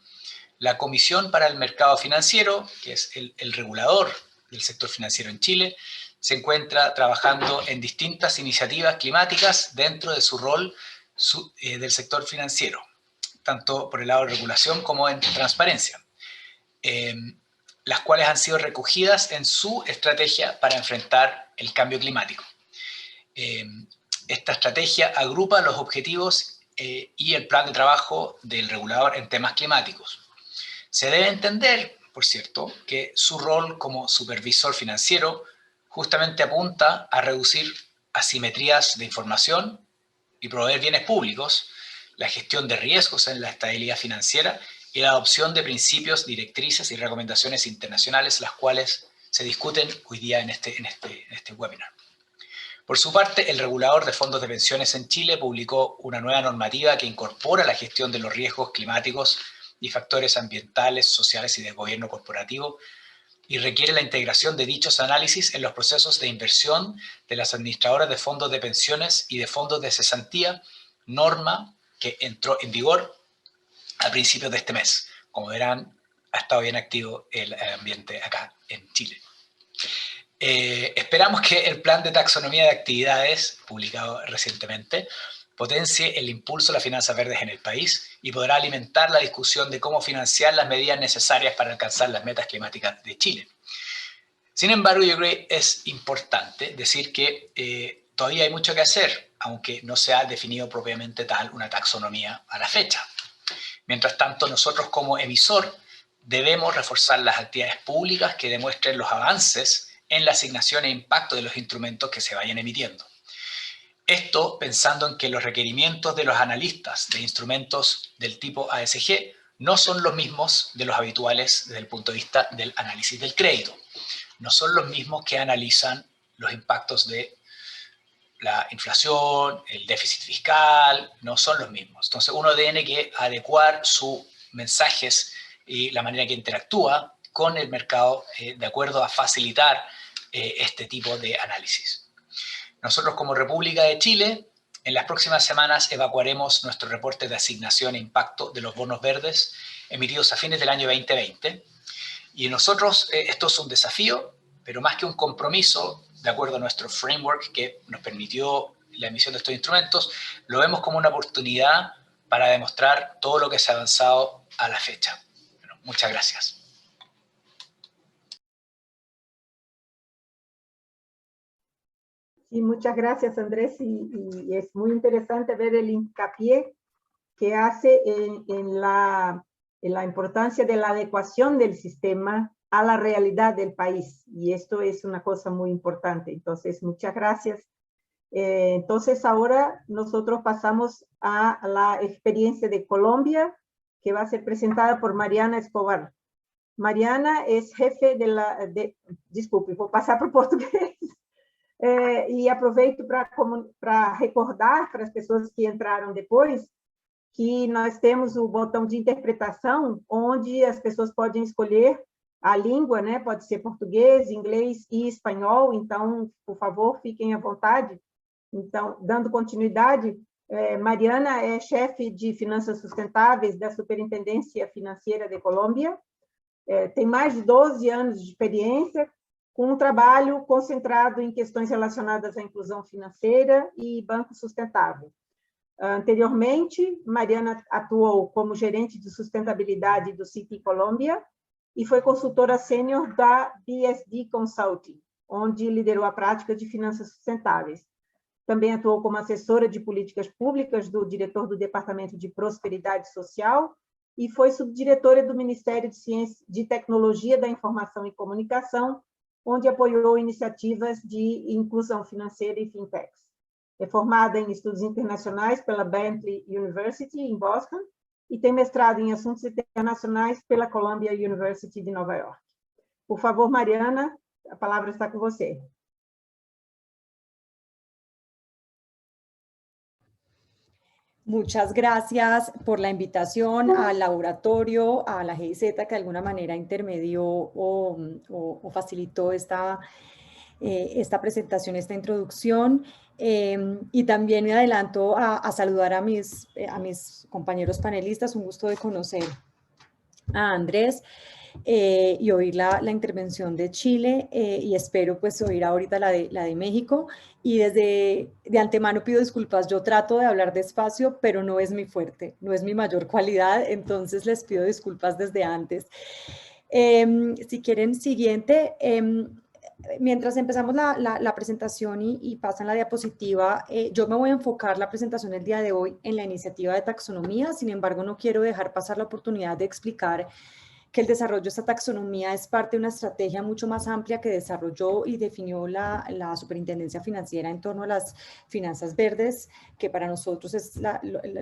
la Comisión para el Mercado Financiero, que es el regulador del sector financiero en Chile, se encuentra trabajando en distintas iniciativas climáticas dentro de su rol del sector financiero, tanto por el lado de regulación como en transparencia, las cuales han sido recogidas en su estrategia para enfrentar el cambio climático. Esta estrategia agrupa los objetivos y el plan de trabajo del regulador en temas climáticos. Se debe entender, por cierto, que su rol como supervisor financiero justamente apunta a reducir asimetrías de información y proveer bienes públicos, la gestión de riesgos en la estabilidad financiera y la adopción de principios, directrices y recomendaciones internacionales, las cuales se discuten hoy día en este webinar. Por su parte, el regulador de fondos de pensiones en Chile publicó una nueva normativa que incorpora la gestión de los riesgos climáticos y factores ambientales, sociales y de gobierno corporativo, y requiere la integración de dichos análisis en los procesos de inversión de las administradoras de fondos de pensiones y de fondos de cesantía, norma que entró en vigor a principios de este mes. Como verán, ha estado bien activo el ambiente acá en Chile. Esperamos que el plan de taxonomía de actividades, publicado recientemente, potencie el impulso de las finanzas verdes en el país y podrá alimentar la discusión de cómo financiar las medidas necesarias para alcanzar las metas climáticas de Chile. Sin embargo, yo creo que es importante decir que todavía hay mucho que hacer, aunque no se ha definido propiamente tal una taxonomía a la fecha. Mientras tanto, nosotros como emisor debemos reforzar las actividades públicas que demuestren los avances en la asignación e impacto de los instrumentos que se vayan emitiendo. Esto pensando en que los requerimientos de los analistas de instrumentos del tipo ASG no son los mismos de los habituales desde el punto de vista del análisis del crédito. No son los mismos que analizan los impactos de la inflación, el déficit fiscal, no son los mismos. Entonces uno tiene que adecuar sus mensajes y la manera que interactúa con el mercado de acuerdo a facilitar este tipo de análisis. Nosotros como República de Chile, en las próximas semanas evacuaremos nuestro reporte de asignación e impacto de los bonos verdes emitidos a fines del año 2020. Y nosotros, esto es un desafío, pero más que un compromiso, de acuerdo a nuestro framework que nos permitió la emisión de estos instrumentos, lo vemos como una oportunidad para demostrar todo lo que se ha avanzado a la fecha. Bueno, muchas gracias. Sí, muchas gracias, Andrés, y es muy interesante ver el hincapié que hace en la importancia de la adecuación del sistema a la realidad del país, y esto es una cosa muy importante. Entonces, muchas gracias. Entonces, ahora nosotros pasamos a la experiencia de Colombia, que va a ser presentada por Mariana Escobar. Mariana es jefe disculpe, vou passar para o português. E aproveito para recordar para as pessoas que entraram depois que nós temos o botão de interpretação, onde as pessoas podem escolher a língua, né? Pode ser português, inglês e espanhol, então, por favor, fiquem à vontade. Então, dando continuidade, Mariana é chefe de finanças sustentáveis da Superintendência Financeira de Colômbia, tem mais de 12 anos de experiência, com um trabalho concentrado em questões relacionadas à inclusão financeira e banco sustentável. Anteriormente, Mariana atuou como gerente de sustentabilidade do Citi Colômbia e foi consultora sênior da BSD Consulting, onde liderou a prática de finanças sustentáveis. Também atuou como assessora de políticas públicas do diretor do Departamento de Prosperidade Social e foi subdiretora do Ministério de Ciência, de Tecnologia da Informação e Comunicação, onde apoiou iniciativas de inclusão financeira e fintechs. É formada em estudos internacionais pela Bentley University, em Boston, e tem mestrado em assuntos internacionais pela Columbia University de Nova York. Por favor, Mariana, a palavra está com você. Muchas gracias por la invitación al laboratorio, a la GIZ, que de alguna manera intermedió o facilitó esta presentación, esta introducción. Y también me adelanto a saludar a mis compañeros panelistas. Un gusto de conocer a Andrés y oír la intervención de Chile y espero pues oír ahorita la de México. Y de antemano pido disculpas, yo trato de hablar despacio, pero no es mi fuerte, no es mi mayor cualidad, entonces les pido disculpas desde antes. Si quieren, siguiente. Mientras empezamos la presentación y pasan la diapositiva, yo me voy a enfocar la presentación del día de hoy en la iniciativa de taxonomía. Sin embargo, no quiero dejar pasar la oportunidad de explicar que el desarrollo de esta taxonomía es parte de una estrategia mucho más amplia que desarrolló y definió la Superintendencia Financiera en torno a las finanzas verdes, que para nosotros es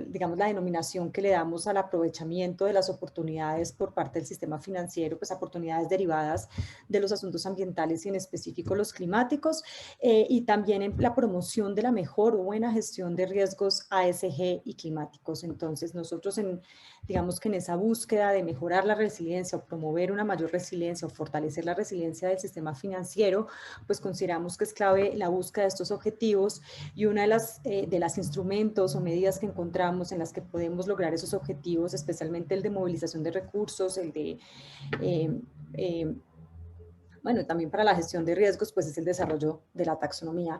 digamos, la denominación que le damos al aprovechamiento de las oportunidades por parte del sistema financiero, pues oportunidades derivadas de los asuntos ambientales y en específico los climáticos, y también en la promoción de la mejor o buena gestión de riesgos ASG y climáticos. Entonces nosotros digamos que en esa búsqueda de mejorar la resiliencia o promover una mayor resiliencia o fortalecer la resiliencia del sistema financiero, pues consideramos que es clave la búsqueda de estos objetivos, y una de las instrumentos o medidas que encontramos en las que podemos lograr esos objetivos, especialmente el de movilización de recursos, el de bueno, también para la gestión de riesgos, pues es el desarrollo de la taxonomía.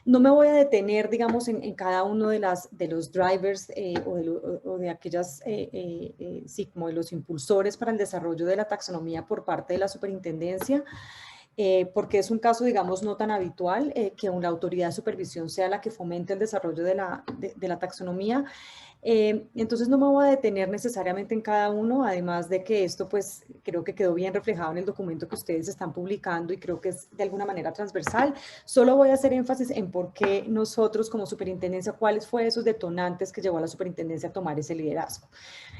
No me voy a detener, digamos, en cada uno de los drivers o de aquellas, sí, como de los impulsores para el desarrollo de la taxonomía por parte de la superintendencia, porque es un caso, digamos, no tan habitual que una autoridad de supervisión sea la que fomente el desarrollo de la taxonomía. Entonces no me voy a detener necesariamente en cada uno, además de que esto pues creo que quedó bien reflejado en el documento que ustedes están publicando y creo que es de alguna manera transversal. Solo voy a hacer énfasis en por qué nosotros como superintendencia, cuáles fueron esos detonantes que llevó a la superintendencia a tomar ese liderazgo.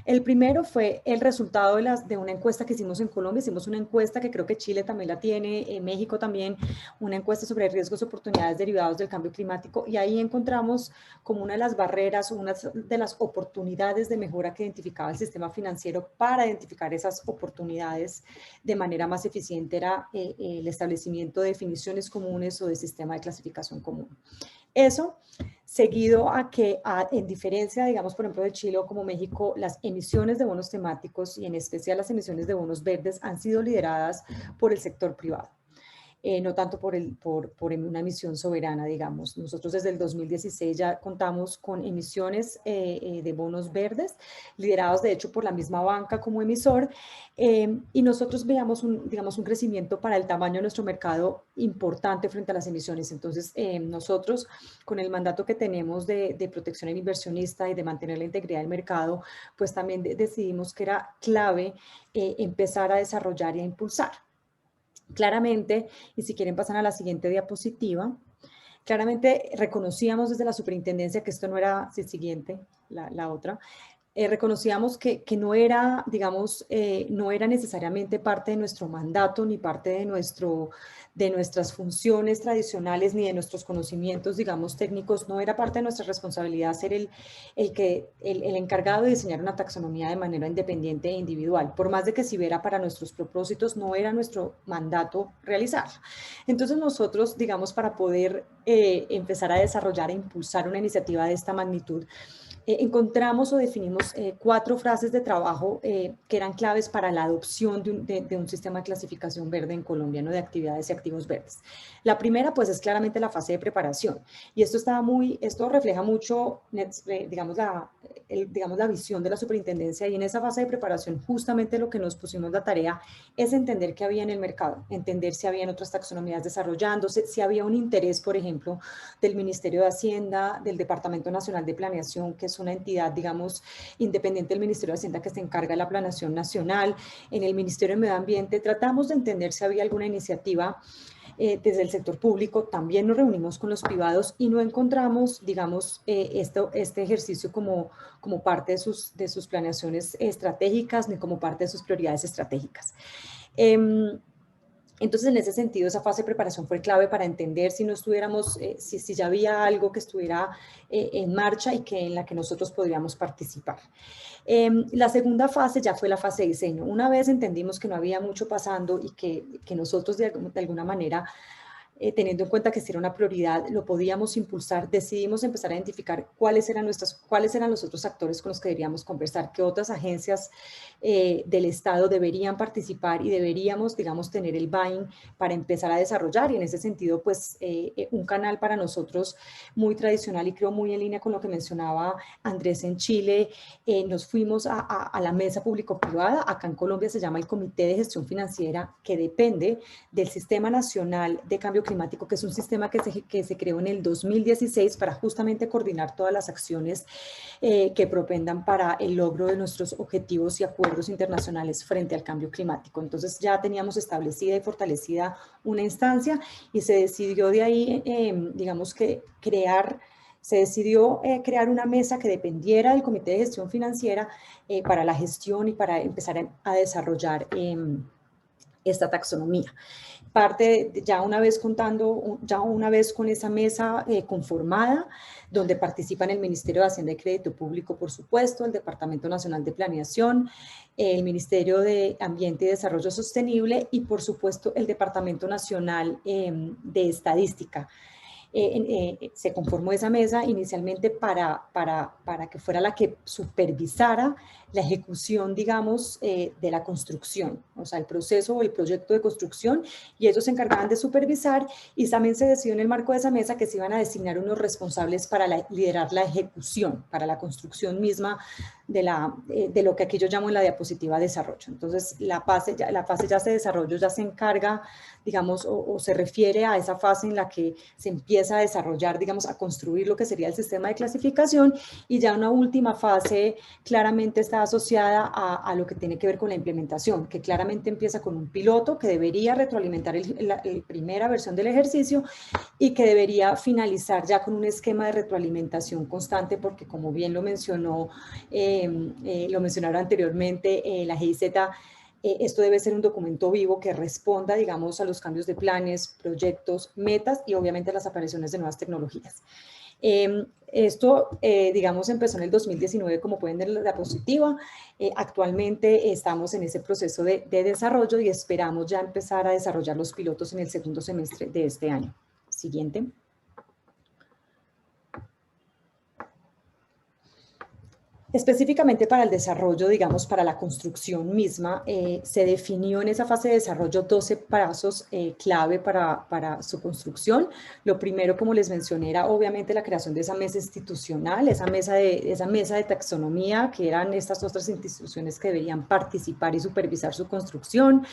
El primero fue el resultado de una encuesta que hicimos en Colombia. Hicimos una encuesta que creo que Chile también la tiene, México también, una encuesta sobre riesgos y oportunidades derivados del cambio climático, y ahí encontramos como una de las barreras o una de las oportunidades de mejora que identificaba el sistema financiero para identificar esas oportunidades de manera más eficiente era el establecimiento de definiciones comunes o de sistema de clasificación común. Eso seguido a que, en diferencia, digamos, por ejemplo, de Chile o como México, las emisiones de bonos temáticos y en especial las emisiones de bonos verdes han sido lideradas por el sector privado. No tanto por una emisión soberana, digamos. Nosotros desde el 2016 ya contamos con emisiones de bonos verdes, liderados de hecho por la misma banca como emisor, y nosotros veamos digamos, un crecimiento para el tamaño de nuestro mercado importante frente a las emisiones. Entonces, nosotros, con el mandato que tenemos de protección al inversionista y de mantener la integridad del mercado, pues también decidimos que era clave empezar a desarrollar y a impulsar. Claramente, y si quieren pasar a la siguiente diapositiva, claramente reconocíamos desde la superintendencia que esto no era, si siguiente, la otra, reconocíamos que no era, digamos, no era necesariamente parte de nuestro mandato ni parte de nuestras funciones tradicionales ni de nuestros conocimientos, digamos, técnicos, no era parte de nuestra responsabilidad ser el encargado de diseñar una taxonomía de manera independiente e individual, por más de que si era para nuestros propósitos, no era nuestro mandato realizarlo. Entonces nosotros, digamos, para poder empezar a desarrollar e impulsar una iniciativa de esta magnitud, encontramos o definimos 4 frases de trabajo que eran claves para la adopción de un sistema de clasificación verde en Colombia, ¿no? De actividades y activos verdes. La primera, pues, es claramente la fase de preparación. Y esto refleja mucho, digamos, la visión de la superintendencia. Y en esa fase de preparación, justamente lo que nos pusimos la tarea es entender qué había en el mercado, entender si habían otras taxonomías desarrollándose, si había un interés, por ejemplo, del Ministerio de Hacienda, del Departamento Nacional de Planeación, que es una entidad, digamos, independiente del Ministerio de Hacienda que se encarga de la planeación nacional. En el Ministerio de Medio Ambiente tratamos de entender si había alguna iniciativa desde el sector público. También nos reunimos con los privados y no encontramos, digamos, este ejercicio como parte de sus planeaciones estratégicas ni como parte de sus prioridades estratégicas. Entonces, en ese sentido, esa fase de preparación fue clave para entender si no estuviéramos, si ya había algo que estuviera en marcha y en la que nosotros podríamos participar. La segunda fase ya fue la fase de diseño. Una vez entendimos que no había mucho pasando y que nosotros de alguna manera, teniendo en cuenta que era una prioridad, lo podíamos impulsar, decidimos empezar a identificar cuáles eran los otros actores con los que deberíamos conversar, qué otras agencias del Estado deberían participar y deberíamos, digamos, tener el buy-in para empezar a desarrollar. Y en ese sentido, pues, un canal para nosotros muy tradicional y creo muy en línea con lo que mencionaba Andrés en Chile, nos fuimos a la mesa público-privada. Acá en Colombia se llama el Comité de Gestión Financiera, que depende del Sistema Nacional de Cambio Climático, que es un sistema que se creó en el 2016 para justamente coordinar todas las acciones que propendan para el logro de nuestros objetivos y acuerdos internacionales frente al cambio climático. Entonces ya teníamos establecida y fortalecida una instancia y se decidió de ahí, digamos que se decidió crear una mesa que dependiera del Comité de Gestión Financiera para la gestión y para empezar a desarrollar esta taxonomía. Ya una vez con esa mesa conformada, donde participan el Ministerio de Hacienda y Crédito Público, por supuesto, el Departamento Nacional de Planeación, el Ministerio de Ambiente y Desarrollo Sostenible y, por supuesto, el Departamento Nacional de Estadística. Se conformó esa mesa inicialmente para que fuera la que supervisara la ejecución, digamos, de la construcción, o sea, el proceso o el proyecto de construcción, y ellos se encargaban de supervisar, y también se decidió en el marco de esa mesa que se iban a designar unos responsables para liderar la ejecución, para la construcción misma de lo que aquí yo llamo en la diapositiva desarrollo. Entonces, la fase ya se desarrolló, ya se encarga, digamos, o se refiere a esa fase en la que se empieza a desarrollar, digamos, a construir lo que sería el sistema de clasificación, y ya una última fase claramente está asociada a lo que tiene que ver con la implementación, que claramente empieza con un piloto que debería retroalimentar la primera versión del ejercicio y que debería finalizar ya con un esquema de retroalimentación constante, porque como bien lo mencionaron anteriormente, la GIZ, esto debe ser un documento vivo que responda, digamos, a los cambios de planes, proyectos, metas y obviamente a las apariciones de nuevas tecnologías. Esto, digamos, empezó en el 2019, como pueden ver en la diapositiva. Actualmente estamos en ese proceso de desarrollo y esperamos ya empezar a desarrollar los pilotos en el segundo semestre de este año. Siguiente. Específicamente para el desarrollo, digamos, para la construcción misma, se definió en esa fase de desarrollo 12 pasos clave para su construcción. Lo primero, como les mencioné, era obviamente la creación de esa mesa institucional, esa mesa de taxonomía, que eran estas otras instituciones que deberían participar y supervisar su construcción.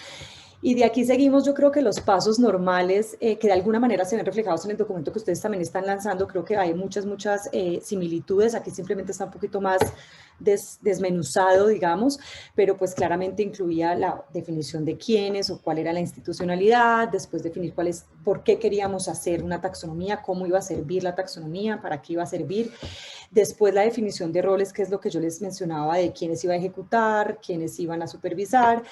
Y de aquí seguimos, yo creo que los pasos normales que de alguna manera se ven reflejados en el documento que ustedes también están lanzando. Creo que hay muchas similitudes. Aquí simplemente está un poquito más desmenuzado, digamos, pero pues claramente incluía la definición de quiénes o cuál era la institucionalidad, después definir por qué queríamos hacer una taxonomía, cómo iba a servir la taxonomía, para qué iba a servir. Después la definición de roles, que es lo que yo les mencionaba de quiénes iba a ejecutar, quiénes iban a supervisar.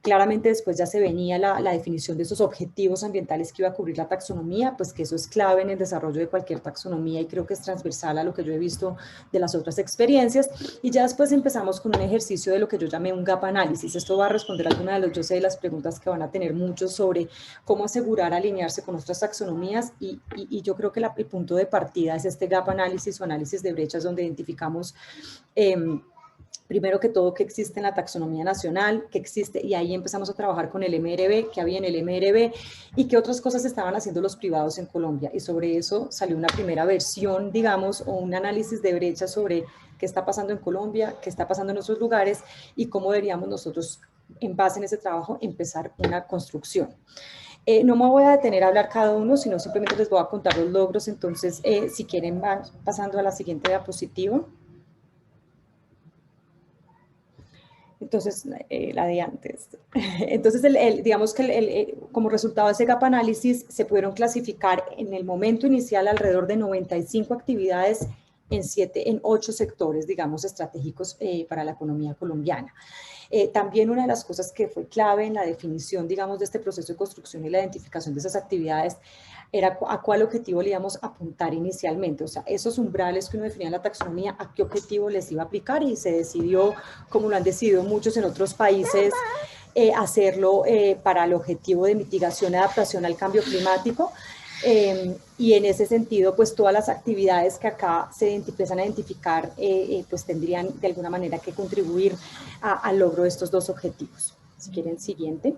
Claramente después ya se venía la definición de esos objetivos ambientales que iba a cubrir la taxonomía, pues que eso es clave en el desarrollo de cualquier taxonomía y creo que es transversal a lo que yo he visto de las otras experiencias. Y ya después empezamos con un ejercicio de lo que yo llamé un gap análisis. Esto va a responder a alguna de las preguntas que van a tener muchos sobre cómo asegurar alinearse con otras taxonomías y yo creo que el punto de partida es este gap análisis o análisis de brechas, donde identificamos primero que todo, que existe en la taxonomía nacional, que existe, y ahí empezamos a trabajar con el MRB, que había en el MRB, y qué otras cosas estaban haciendo los privados en Colombia. Y sobre eso salió una primera versión, digamos, o un análisis de brecha sobre qué está pasando en Colombia, qué está pasando en otros lugares, y cómo deberíamos nosotros, en base en ese trabajo, empezar una construcción. No me voy a detener a hablar cada uno, sino simplemente les voy a contar los logros. Entonces, si quieren, van pasando a la siguiente diapositiva. Entonces, la de antes. Entonces, digamos que como resultado de ese gap análisis, se pudieron clasificar en el momento inicial alrededor de 95 actividades en 8 sectores, digamos, estratégicos para la economía colombiana. También una de las cosas que fue clave en la definición, digamos, de este proceso de construcción y la identificación de esas actividades era a cuál objetivo le íbamos a apuntar inicialmente, o sea, esos umbrales que uno definía en la taxonomía, a qué objetivo les iba a aplicar, y se decidió, como lo han decidido muchos en otros países, hacerlo para el objetivo de mitigación y adaptación al cambio climático. Y en ese sentido, pues todas las actividades que acá se empiezan a identificar, pues tendrían de alguna manera que contribuir al logro de estos dos objetivos. Si quieren, siguiente.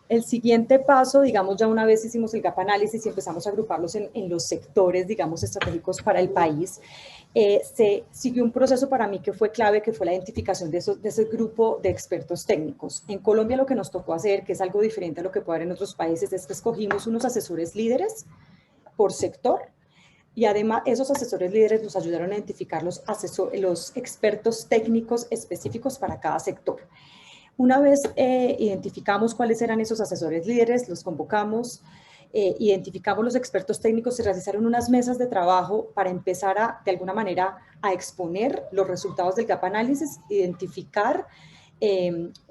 El siguiente paso, digamos, ya una vez hicimos el gap análisis y empezamos a agruparlos en los sectores, digamos, estratégicos para el país, se siguió un proceso para mí que fue clave, que fue la identificación de ese grupo de expertos técnicos. En Colombia lo que nos tocó hacer, que es algo diferente a lo que puede haber en otros países, es que escogimos unos asesores líderes por sector, y además esos asesores líderes nos ayudaron a identificar los expertos técnicos específicos para cada sector. Una vez identificamos cuáles eran esos asesores líderes, los convocamos, identificamos los expertos técnicos, se realizaron unas mesas de trabajo para empezar de alguna manera a exponer los resultados del gap análisis, identificar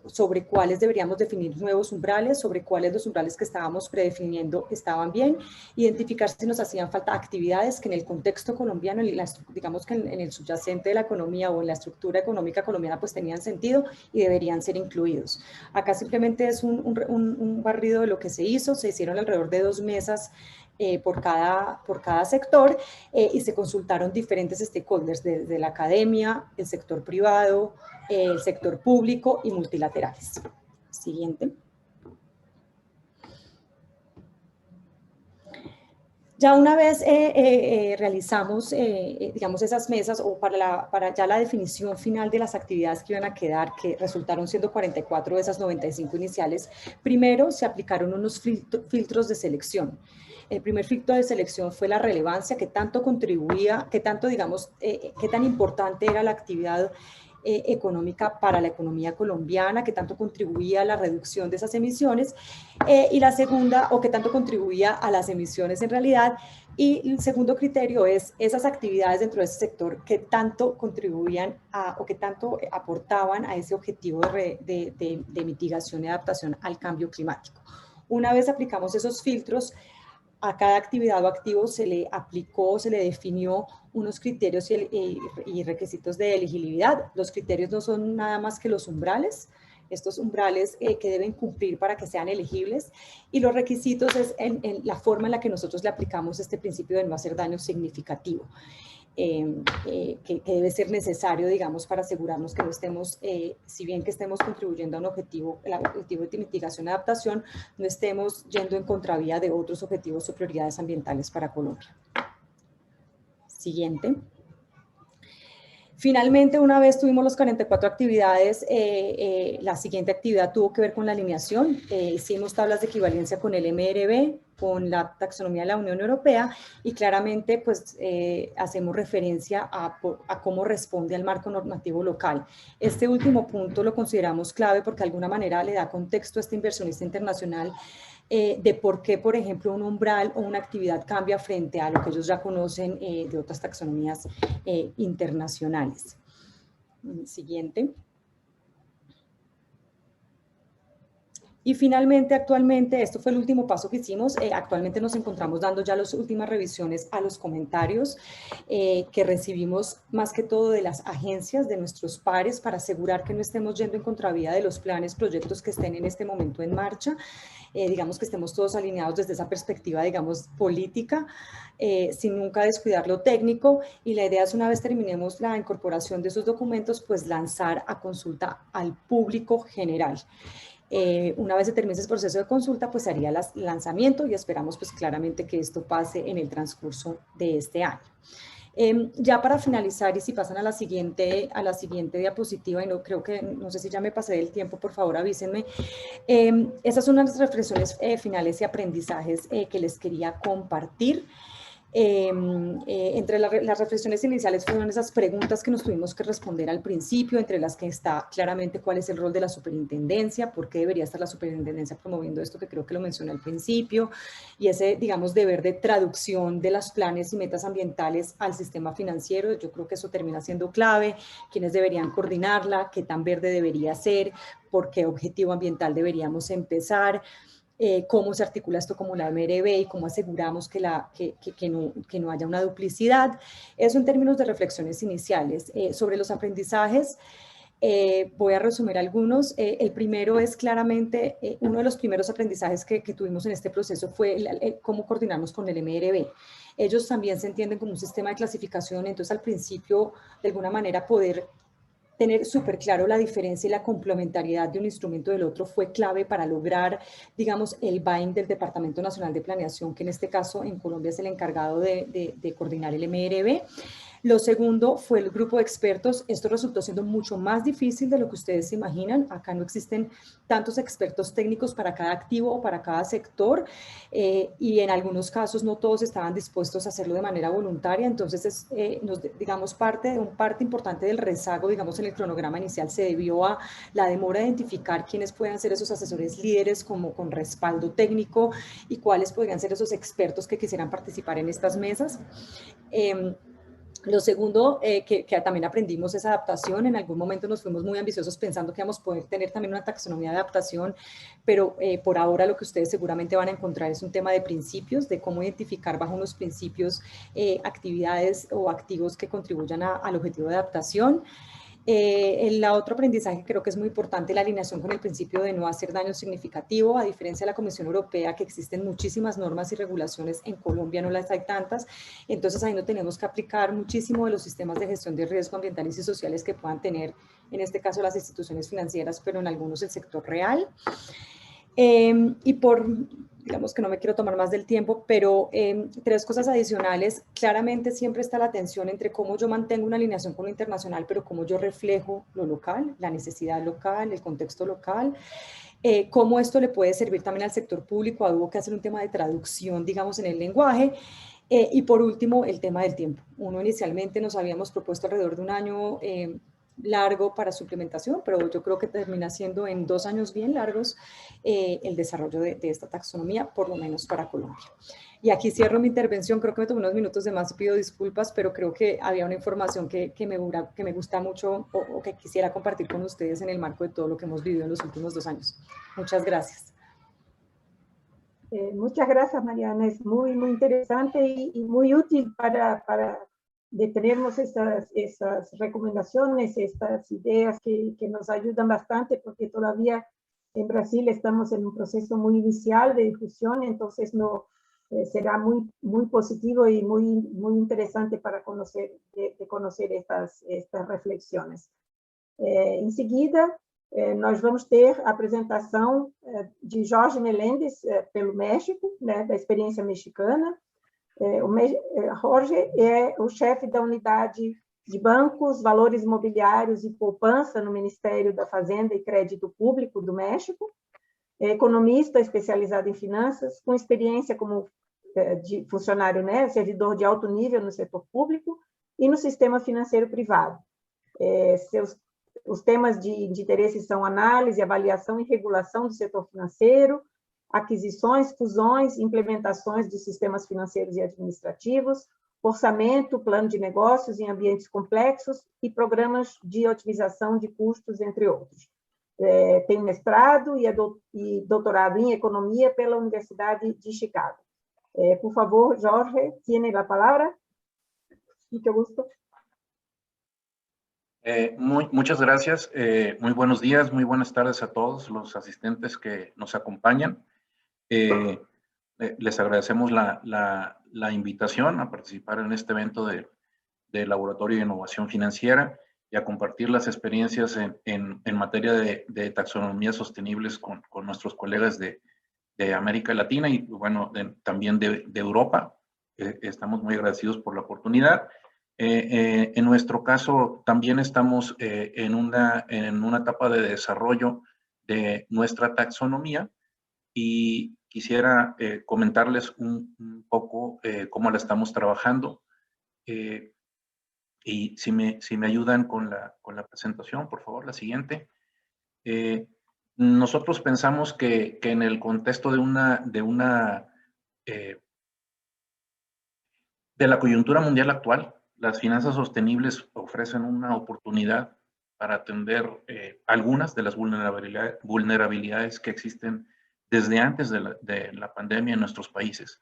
sobre cuáles deberíamos definir nuevos umbrales, sobre cuáles los umbrales que estábamos predefiniendo estaban bien, identificar si nos hacían falta actividades que en el contexto colombiano, digamos que en el subyacente de la economía o en la estructura económica colombiana, pues tenían sentido y deberían ser incluidos. Acá simplemente es un barrido de lo que se hizo, se hicieron alrededor de 2 mesas por cada sector, y se consultaron diferentes stakeholders desde la academia, el sector privado, el sector público y multilaterales. Siguiente. Ya una vez realizamos, digamos, esas mesas, o para ya la definición final de las actividades que iban a quedar, que resultaron siendo 44 de esas 95 iniciales, primero se aplicaron unos filtros de selección. El primer filtro de selección fue la relevancia, que tanto contribuía, que tanto, digamos, qué tan importante era la actividad económica para la economía colombiana, que tanto contribuía a la reducción de esas emisiones, y la segunda, o que tanto contribuía a las emisiones en realidad, y el segundo criterio es esas actividades dentro de ese sector que tanto contribuían o que tanto aportaban a ese objetivo de mitigación y adaptación al cambio climático. Una vez aplicamos esos filtros, a cada actividad o activo se le aplicó, se le definió unos criterios y requisitos de elegibilidad. Los criterios no son nada más que los umbrales, estos umbrales que deben cumplir para que sean elegibles, y los requisitos es en la forma en la que nosotros le aplicamos este principio de no hacer daño significativo. Que debe ser necesario, digamos, para asegurarnos que no estemos, si bien que estemos contribuyendo a un objetivo, el objetivo de mitigación y adaptación, no estemos yendo en contravía de otros objetivos o prioridades ambientales para Colombia. Siguiente. Finalmente, una vez tuvimos las 44 actividades, la siguiente actividad tuvo que ver con la alineación. Hicimos tablas de equivalencia con el MRV, con la taxonomía de la Unión Europea, y claramente pues hacemos referencia a cómo responde al marco normativo local. Este último punto lo consideramos clave porque de alguna manera le da contexto a este inversionista internacional de por qué, por ejemplo, un umbral o una actividad cambia frente a lo que ellos ya conocen de otras taxonomías internacionales. Siguiente. Y finalmente, actualmente, esto fue el último paso que hicimos, actualmente nos encontramos dando ya las últimas revisiones a los comentarios que recibimos más que todo de las agencias, de nuestros pares, para asegurar que no estemos yendo en contravía de los planes, proyectos que estén en este momento en marcha, digamos que estemos todos alineados desde esa perspectiva, digamos, política, sin nunca descuidar lo técnico, y la idea es, una vez terminemos la incorporación de esos documentos, pues lanzar a consulta al público general. Una vez se termine ese proceso de consulta, pues haría el lanzamiento, y esperamos pues claramente que esto pase en el transcurso de este año. Ya para finalizar, y si pasan a la siguiente diapositiva, y no sé si ya me pasé del tiempo, por favor avísenme. Esas son unas reflexiones finales y aprendizajes que les quería compartir. Entre las reflexiones iniciales fueron esas preguntas que nos tuvimos que responder al principio, entre las que está claramente cuál es el rol de la superintendencia, por qué debería estar la superintendencia promoviendo esto, que creo que lo mencioné al principio, y ese, digamos, deber de traducción de los planes y metas ambientales al sistema financiero. Yo creo que eso termina siendo clave, quiénes deberían coordinarla, qué tan verde debería ser, por qué objetivo ambiental deberíamos empezar, cómo se articula esto como la MRB y cómo aseguramos que no haya una duplicidad. Eso en términos de reflexiones iniciales. Sobre los aprendizajes, voy a resumir algunos. El primero es claramente, uno de los primeros aprendizajes que tuvimos en este proceso fue cómo coordinarnos con el MRB. Ellos también se entienden como un sistema de clasificación, entonces al principio, de alguna manera, poder tener súper claro la diferencia y la complementariedad de un instrumento del otro fue clave para lograr, digamos, el buy-in del Departamento Nacional de Planeación, que en este caso en Colombia es el encargado de coordinar el MRB. Lo segundo fue el grupo de expertos. Esto resultó siendo mucho más difícil de lo que ustedes se imaginan. Acá no existen tantos expertos técnicos para cada activo o para cada sector, y en algunos casos no todos estaban dispuestos a hacerlo de manera voluntaria. Entonces, digamos, parte importante del rezago, digamos, en el cronograma inicial se debió a la demora de identificar quiénes pueden ser esos asesores líderes como con respaldo técnico y cuáles podrían ser esos expertos que quisieran participar en estas mesas. Lo segundo que también aprendimos es adaptación. En algún momento nos fuimos muy ambiciosos pensando que íbamos a poder tener también una taxonomía de adaptación, pero por ahora lo que ustedes seguramente van a encontrar es un tema de principios, de cómo identificar bajo unos principios actividades o activos que contribuyan al objetivo de adaptación. El otro aprendizaje creo que es muy importante, la alineación con el principio de no hacer daño significativo. A diferencia de la Comisión Europea, que existen muchísimas normas y regulaciones, en Colombia no las hay tantas, entonces ahí no tenemos que aplicar muchísimo de los sistemas de gestión de riesgo ambientales y sociales que puedan tener, en este caso las instituciones financieras, pero en algunos el sector real. Y digamos que no me quiero tomar más del tiempo, pero tres cosas adicionales. Claramente siempre está la tensión entre cómo yo mantengo una alineación con lo internacional, pero cómo yo reflejo lo local, la necesidad local, el contexto local. Cómo esto le puede servir también al sector público. Hubo que hacer un tema de traducción, digamos, en el lenguaje. Y por último, el tema del tiempo. Inicialmente nos habíamos propuesto alrededor de un año largo para su implementación, pero yo creo que termina siendo en 2 años bien largos el desarrollo de esta taxonomía, por lo menos para Colombia. Y aquí cierro mi intervención. Creo que me tomé unos minutos de más y pido disculpas, pero creo que había una información que me gusta mucho o que quisiera compartir con ustedes en el marco de todo lo que hemos vivido en los últimos 2 años. Muchas gracias. Muchas gracias, Mariana. Es muy, muy interesante y muy útil para detenernos esas recomendaciones, estas ideas que nos ayudan bastante, porque todavía en Brasil estamos en un proceso muy inicial de difusión, entonces será muy, muy positivo y muy, muy interesante para conocer estas reflexiones. Em seguida, nós vamos ter a apresentação de Jorge Meléndez pelo México, né, da experiência mexicana. Jorge é o chefe da unidade de bancos, valores imobiliários e poupança no Ministério da Fazenda e Crédito Público do México. É economista especializado em finanças, com experiência como de funcionário, né, servidor de alto nível no setor público e no sistema financeiro privado. Os temas de interesse são análise, avaliação e regulação do setor financeiro, aquisições, fusões, implementações de sistemas financeiros e administrativos, orçamento, plano de negócios em ambientes complexos e programas de otimização de custos, entre outros. Tem mestrado e doutorado em economia pela Universidade de Chicago. Por favor, Jorge, tiene la palabra. Mucho gusto. Muchas gracias. Muy buenos días, muy buenas tardes a todos los asistentes que nos acompañan. Les agradecemos la invitación a participar en este evento de Laboratorio de Innovación Financiera y a compartir las experiencias en materia de taxonomías sostenibles con nuestros colegas de América Latina y, bueno, también de Europa. Estamos muy agradecidos por la oportunidad. En nuestro caso, también estamos en una etapa de desarrollo de nuestra taxonomía y quisiera comentarles un poco cómo la estamos trabajando. Y si me ayudan con la presentación, por favor, la siguiente. Nosotros pensamos que en el contexto de la coyuntura mundial actual, las finanzas sostenibles ofrecen una oportunidad para atender algunas de las vulnerabilidades que existen desde antes de la pandemia en nuestros países.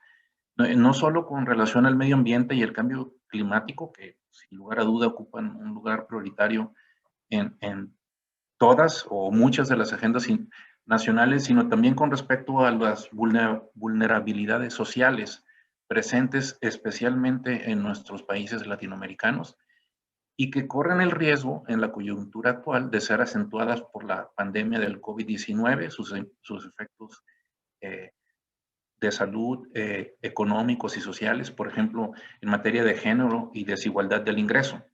No solo con relación al medio ambiente y el cambio climático, que sin lugar a duda ocupan un lugar prioritario en todas o muchas de las agendas nacionales, sino también con respecto a las vulnerabilidades sociales presentes especialmente en nuestros países latinoamericanos y que corren el riesgo en la coyuntura actual de ser acentuadas por la pandemia del COVID-19, sus efectos de salud, económicos y sociales, por ejemplo, en materia de género y desigualdad del ingreso.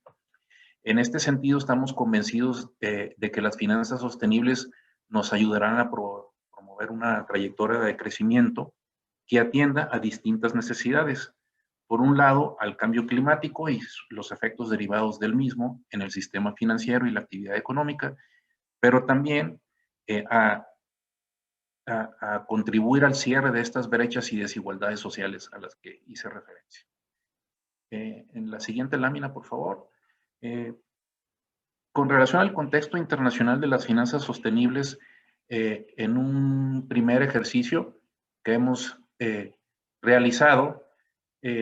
En este sentido, estamos convencidos de que las finanzas sostenibles nos ayudarán a promover una trayectoria de crecimiento que atienda a distintas necesidades. Por un lado, al cambio climático y los efectos derivados del mismo en el sistema financiero y la actividad económica, pero también a contribuir al cierre de estas brechas y desigualdades sociales a las que hice referencia. En la siguiente lámina, por favor. Con relación al contexto internacional de las finanzas sostenibles, en un primer ejercicio que hemos realizado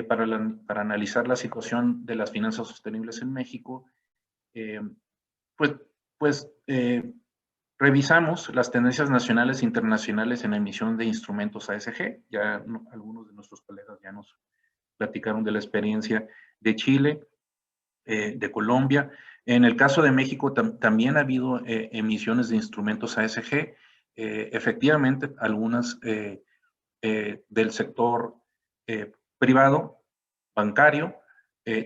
para analizar la situación de las finanzas sostenibles en México, revisamos las tendencias nacionales e internacionales en la emisión de instrumentos ASG. Ya algunos de nuestros colegas ya nos platicaron de la experiencia de Chile, de Colombia. En el caso de México también ha habido emisiones de instrumentos ASG, efectivamente algunas del sector privado, bancario,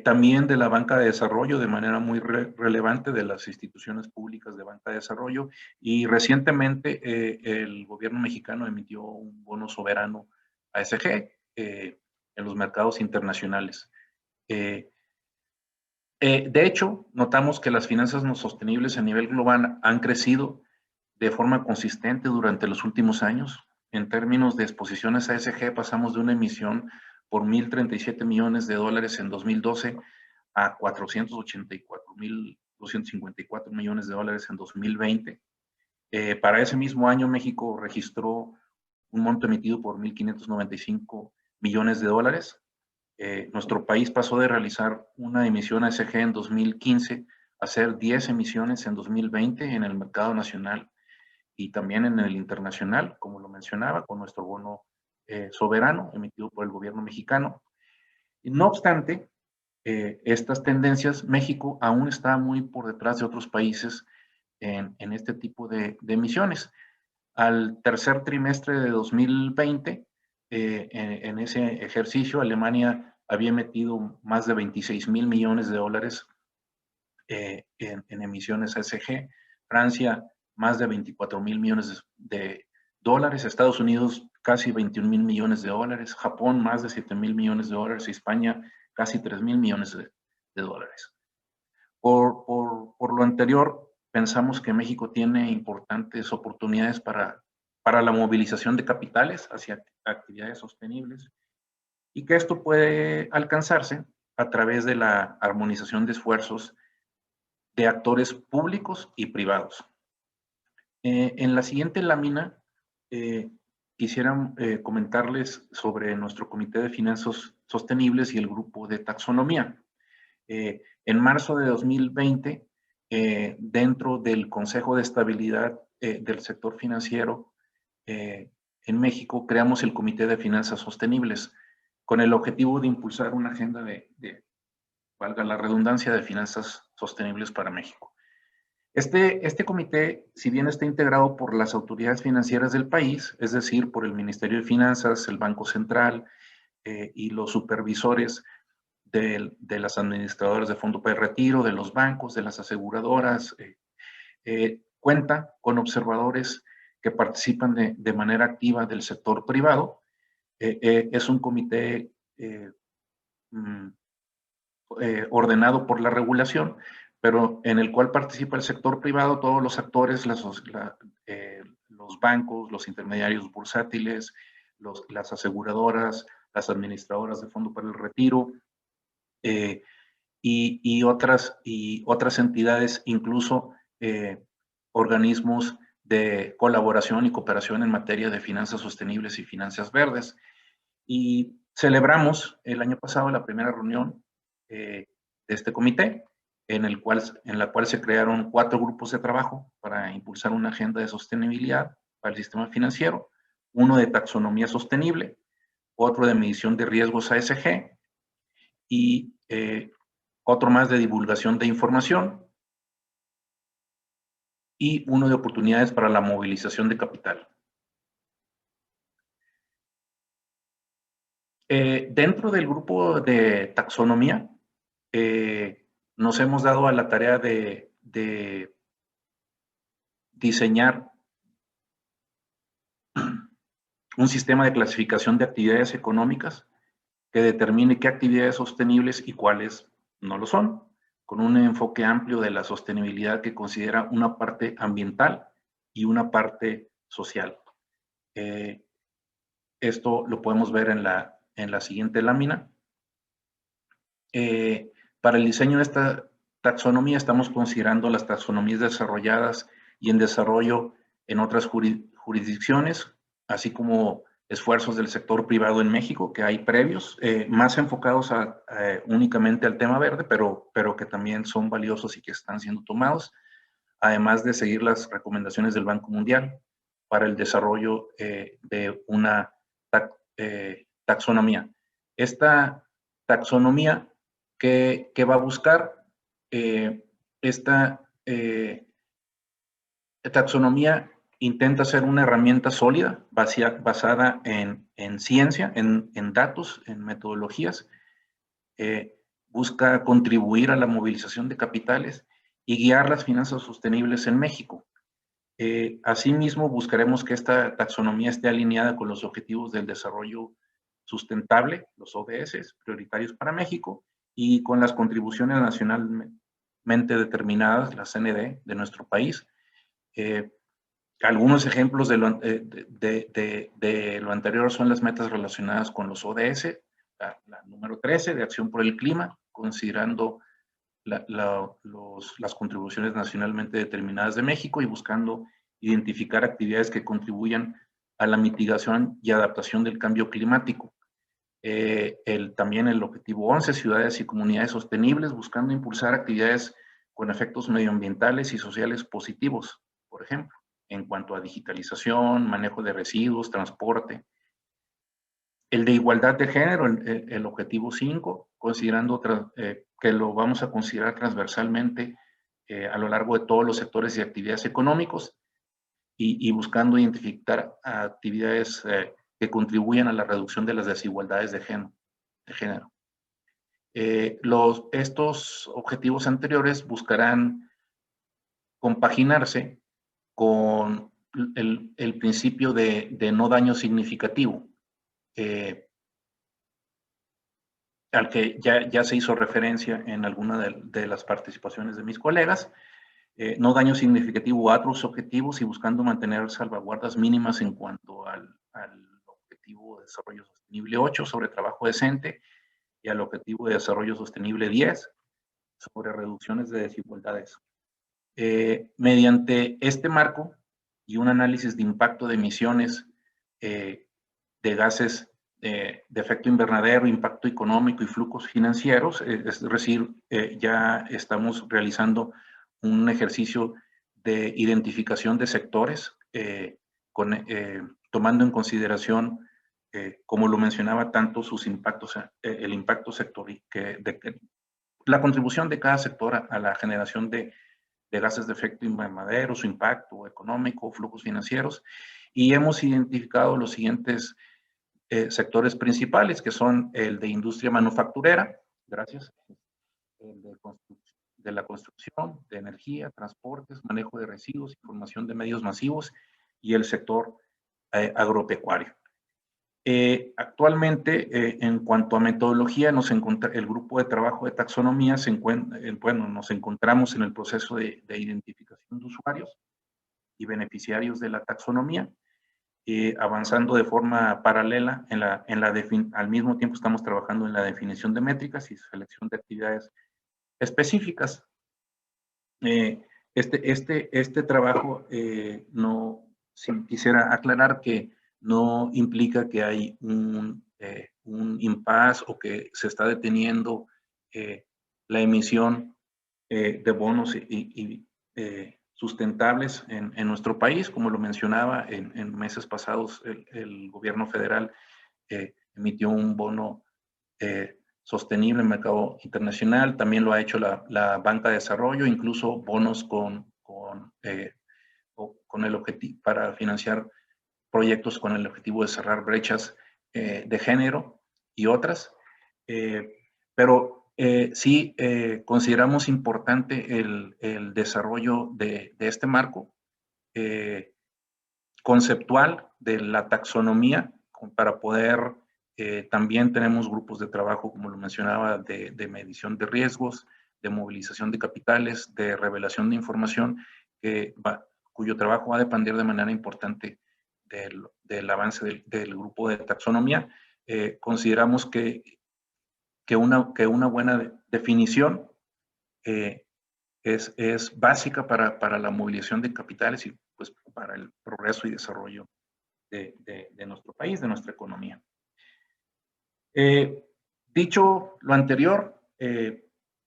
también de la banca de desarrollo de manera muy relevante, de las instituciones públicas de banca de desarrollo, y recientemente el gobierno mexicano emitió un bono soberano ASG en los mercados internacionales. De hecho, notamos que las finanzas no sostenibles a nivel global han crecido de forma consistente durante los últimos años. En términos de exposiciones ASG, pasamos de una emisión por $1,037 millones en 2012 a $484,254 millones en 2020. Para ese mismo año, México registró un monto emitido por $1,595 millones. Nuestro país pasó de realizar una emisión ASG en 2015 a hacer 10 emisiones en 2020 en el mercado nacional y también en el internacional, como lo mencionaba, con nuestro bono soberano emitido por el gobierno mexicano. Y no obstante, estas tendencias, México aún está muy por detrás de otros países en este tipo de emisiones. Al tercer trimestre de 2020, en ese ejercicio, Alemania había metido más de $26,000 millones en emisiones ASG, Francia más de $24,000 millones, Estados Unidos casi $21,000 millones, Japón más de $7,000 millones, y España casi $3,000 millones. Por lo anterior, pensamos que México tiene importantes oportunidades para la movilización de capitales hacia actividades sostenibles y que esto puede alcanzarse a través de la armonización de esfuerzos de actores públicos y privados. En la siguiente lámina, quisiera comentarles sobre nuestro Comité de Finanzas Sostenibles y el grupo de taxonomía. En marzo de 2020, dentro del Consejo de Estabilidad del Sector Financiero en México, creamos el Comité de Finanzas Sostenibles con el objetivo de impulsar una agenda valga la redundancia, de finanzas sostenibles para México. Este comité, si bien está integrado por las autoridades financieras del país, es decir, por el Ministerio de Finanzas, el Banco Central y los supervisores de las administradoras de fondo para el retiro, de los bancos, de las aseguradoras, cuenta con observadores que participan de manera activa del sector privado. Es un comité ordenado por la regulación, pero en el cual participa el sector privado, todos los actores, los bancos, los intermediarios bursátiles, las aseguradoras, las administradoras de fondo para el retiro, y otras entidades, incluso organismos de colaboración y cooperación en materia de finanzas sostenibles y finanzas verdes. Y celebramos el año pasado la primera reunión de este comité, en la cual se crearon 4 grupos de trabajo para impulsar una agenda de sostenibilidad para el sistema financiero, uno de taxonomía sostenible, otro de medición de riesgos ASG y otro más de divulgación de información y uno de oportunidades para la movilización de capital. Dentro del grupo de taxonomía, nos hemos dado a la tarea de diseñar un sistema de clasificación de actividades económicas que determine qué actividades sostenibles y cuáles no lo son, con un enfoque amplio de la sostenibilidad que considera una parte ambiental y una parte social. Esto lo podemos ver en la siguiente lámina. Para el diseño de esta taxonomía estamos considerando las taxonomías desarrolladas y en desarrollo en otras jurisdicciones, así como esfuerzos del sector privado en México, que hay previos, más enfocados únicamente al tema verde, pero que también son valiosos y que están siendo tomados, además de seguir las recomendaciones del Banco Mundial para el desarrollo de una taxonomía. Esta taxonomía que va a buscar esta taxonomía intenta ser una herramienta sólida basada en ciencia, en datos, en metodologías. Busca contribuir a la movilización de capitales y guiar las finanzas sostenibles en México. Asimismo, buscaremos que esta taxonomía esté alineada con los objetivos del desarrollo sustentable, los ODS, prioritarios para México, y con las contribuciones nacionalmente determinadas, la CND, de nuestro país. Algunos ejemplos de lo anterior son las metas relacionadas con los ODS, la número 13, de acción por el clima, considerando las contribuciones nacionalmente determinadas de México y buscando identificar actividades que contribuyan a la mitigación y adaptación del cambio climático. También el objetivo 11, ciudades y comunidades sostenibles, buscando impulsar actividades con efectos medioambientales y sociales positivos, por ejemplo, en cuanto a digitalización, manejo de residuos, transporte. El de igualdad de género, el objetivo 5, considerando que lo vamos a considerar transversalmente a lo largo de todos los sectores y actividades económicos y buscando identificar actividades que contribuyan a la reducción de las desigualdades de género. Estos objetivos anteriores buscarán compaginarse con el principio de no daño significativo, al que ya se hizo referencia en alguna de las participaciones de mis colegas. No daño significativo a otros objetivos y buscando mantener salvaguardas mínimas en cuanto al objetivo de desarrollo sostenible 8 sobre trabajo decente y al objetivo de desarrollo sostenible 10 sobre reducciones de desigualdades. Mediante este marco y un análisis de impacto de emisiones de gases de efecto invernadero, impacto económico y flujos financieros, es decir, ya estamos realizando un ejercicio de identificación de sectores, tomando en consideración, como lo mencionaba, tanto sus impactos, el impacto sectorial, la contribución de cada sector a la generación de gases de efecto invernadero, su impacto económico, flujos financieros, y hemos identificado los siguientes sectores principales, que son el de industria manufacturera, gracias, el de la construcción, de energía, transportes, manejo de residuos, información de medios masivos y el sector agropecuario. Actualmente, en cuanto a metodología, el grupo de trabajo de taxonomía nos encontramos en el proceso de identificación de usuarios y beneficiarios de la taxonomía, avanzando de forma paralela al mismo tiempo estamos trabajando en la definición de métricas y selección de actividades específicas. Este trabajo, quisiera aclarar que no implica que hay un impasse o que se está deteniendo la emisión de bonos sustentables en nuestro país. Como lo mencionaba, en meses pasados el gobierno federal emitió un bono sostenible en el mercado internacional. También lo ha hecho la banca de desarrollo, incluso bonos con el objetivo para financiar proyectos con el objetivo de cerrar brechas de género y otras. Pero sí consideramos importante el desarrollo de este marco conceptual de la taxonomía para poder, también tenemos grupos de trabajo, como lo mencionaba, de medición de riesgos, de movilización de capitales, de revelación de información, cuyo trabajo va a depender de manera importante del avance del grupo de taxonomía. Consideramos que una buena definición es básica para la movilización de capitales y pues para el progreso y desarrollo de nuestro país, de nuestra economía. Dicho lo anterior,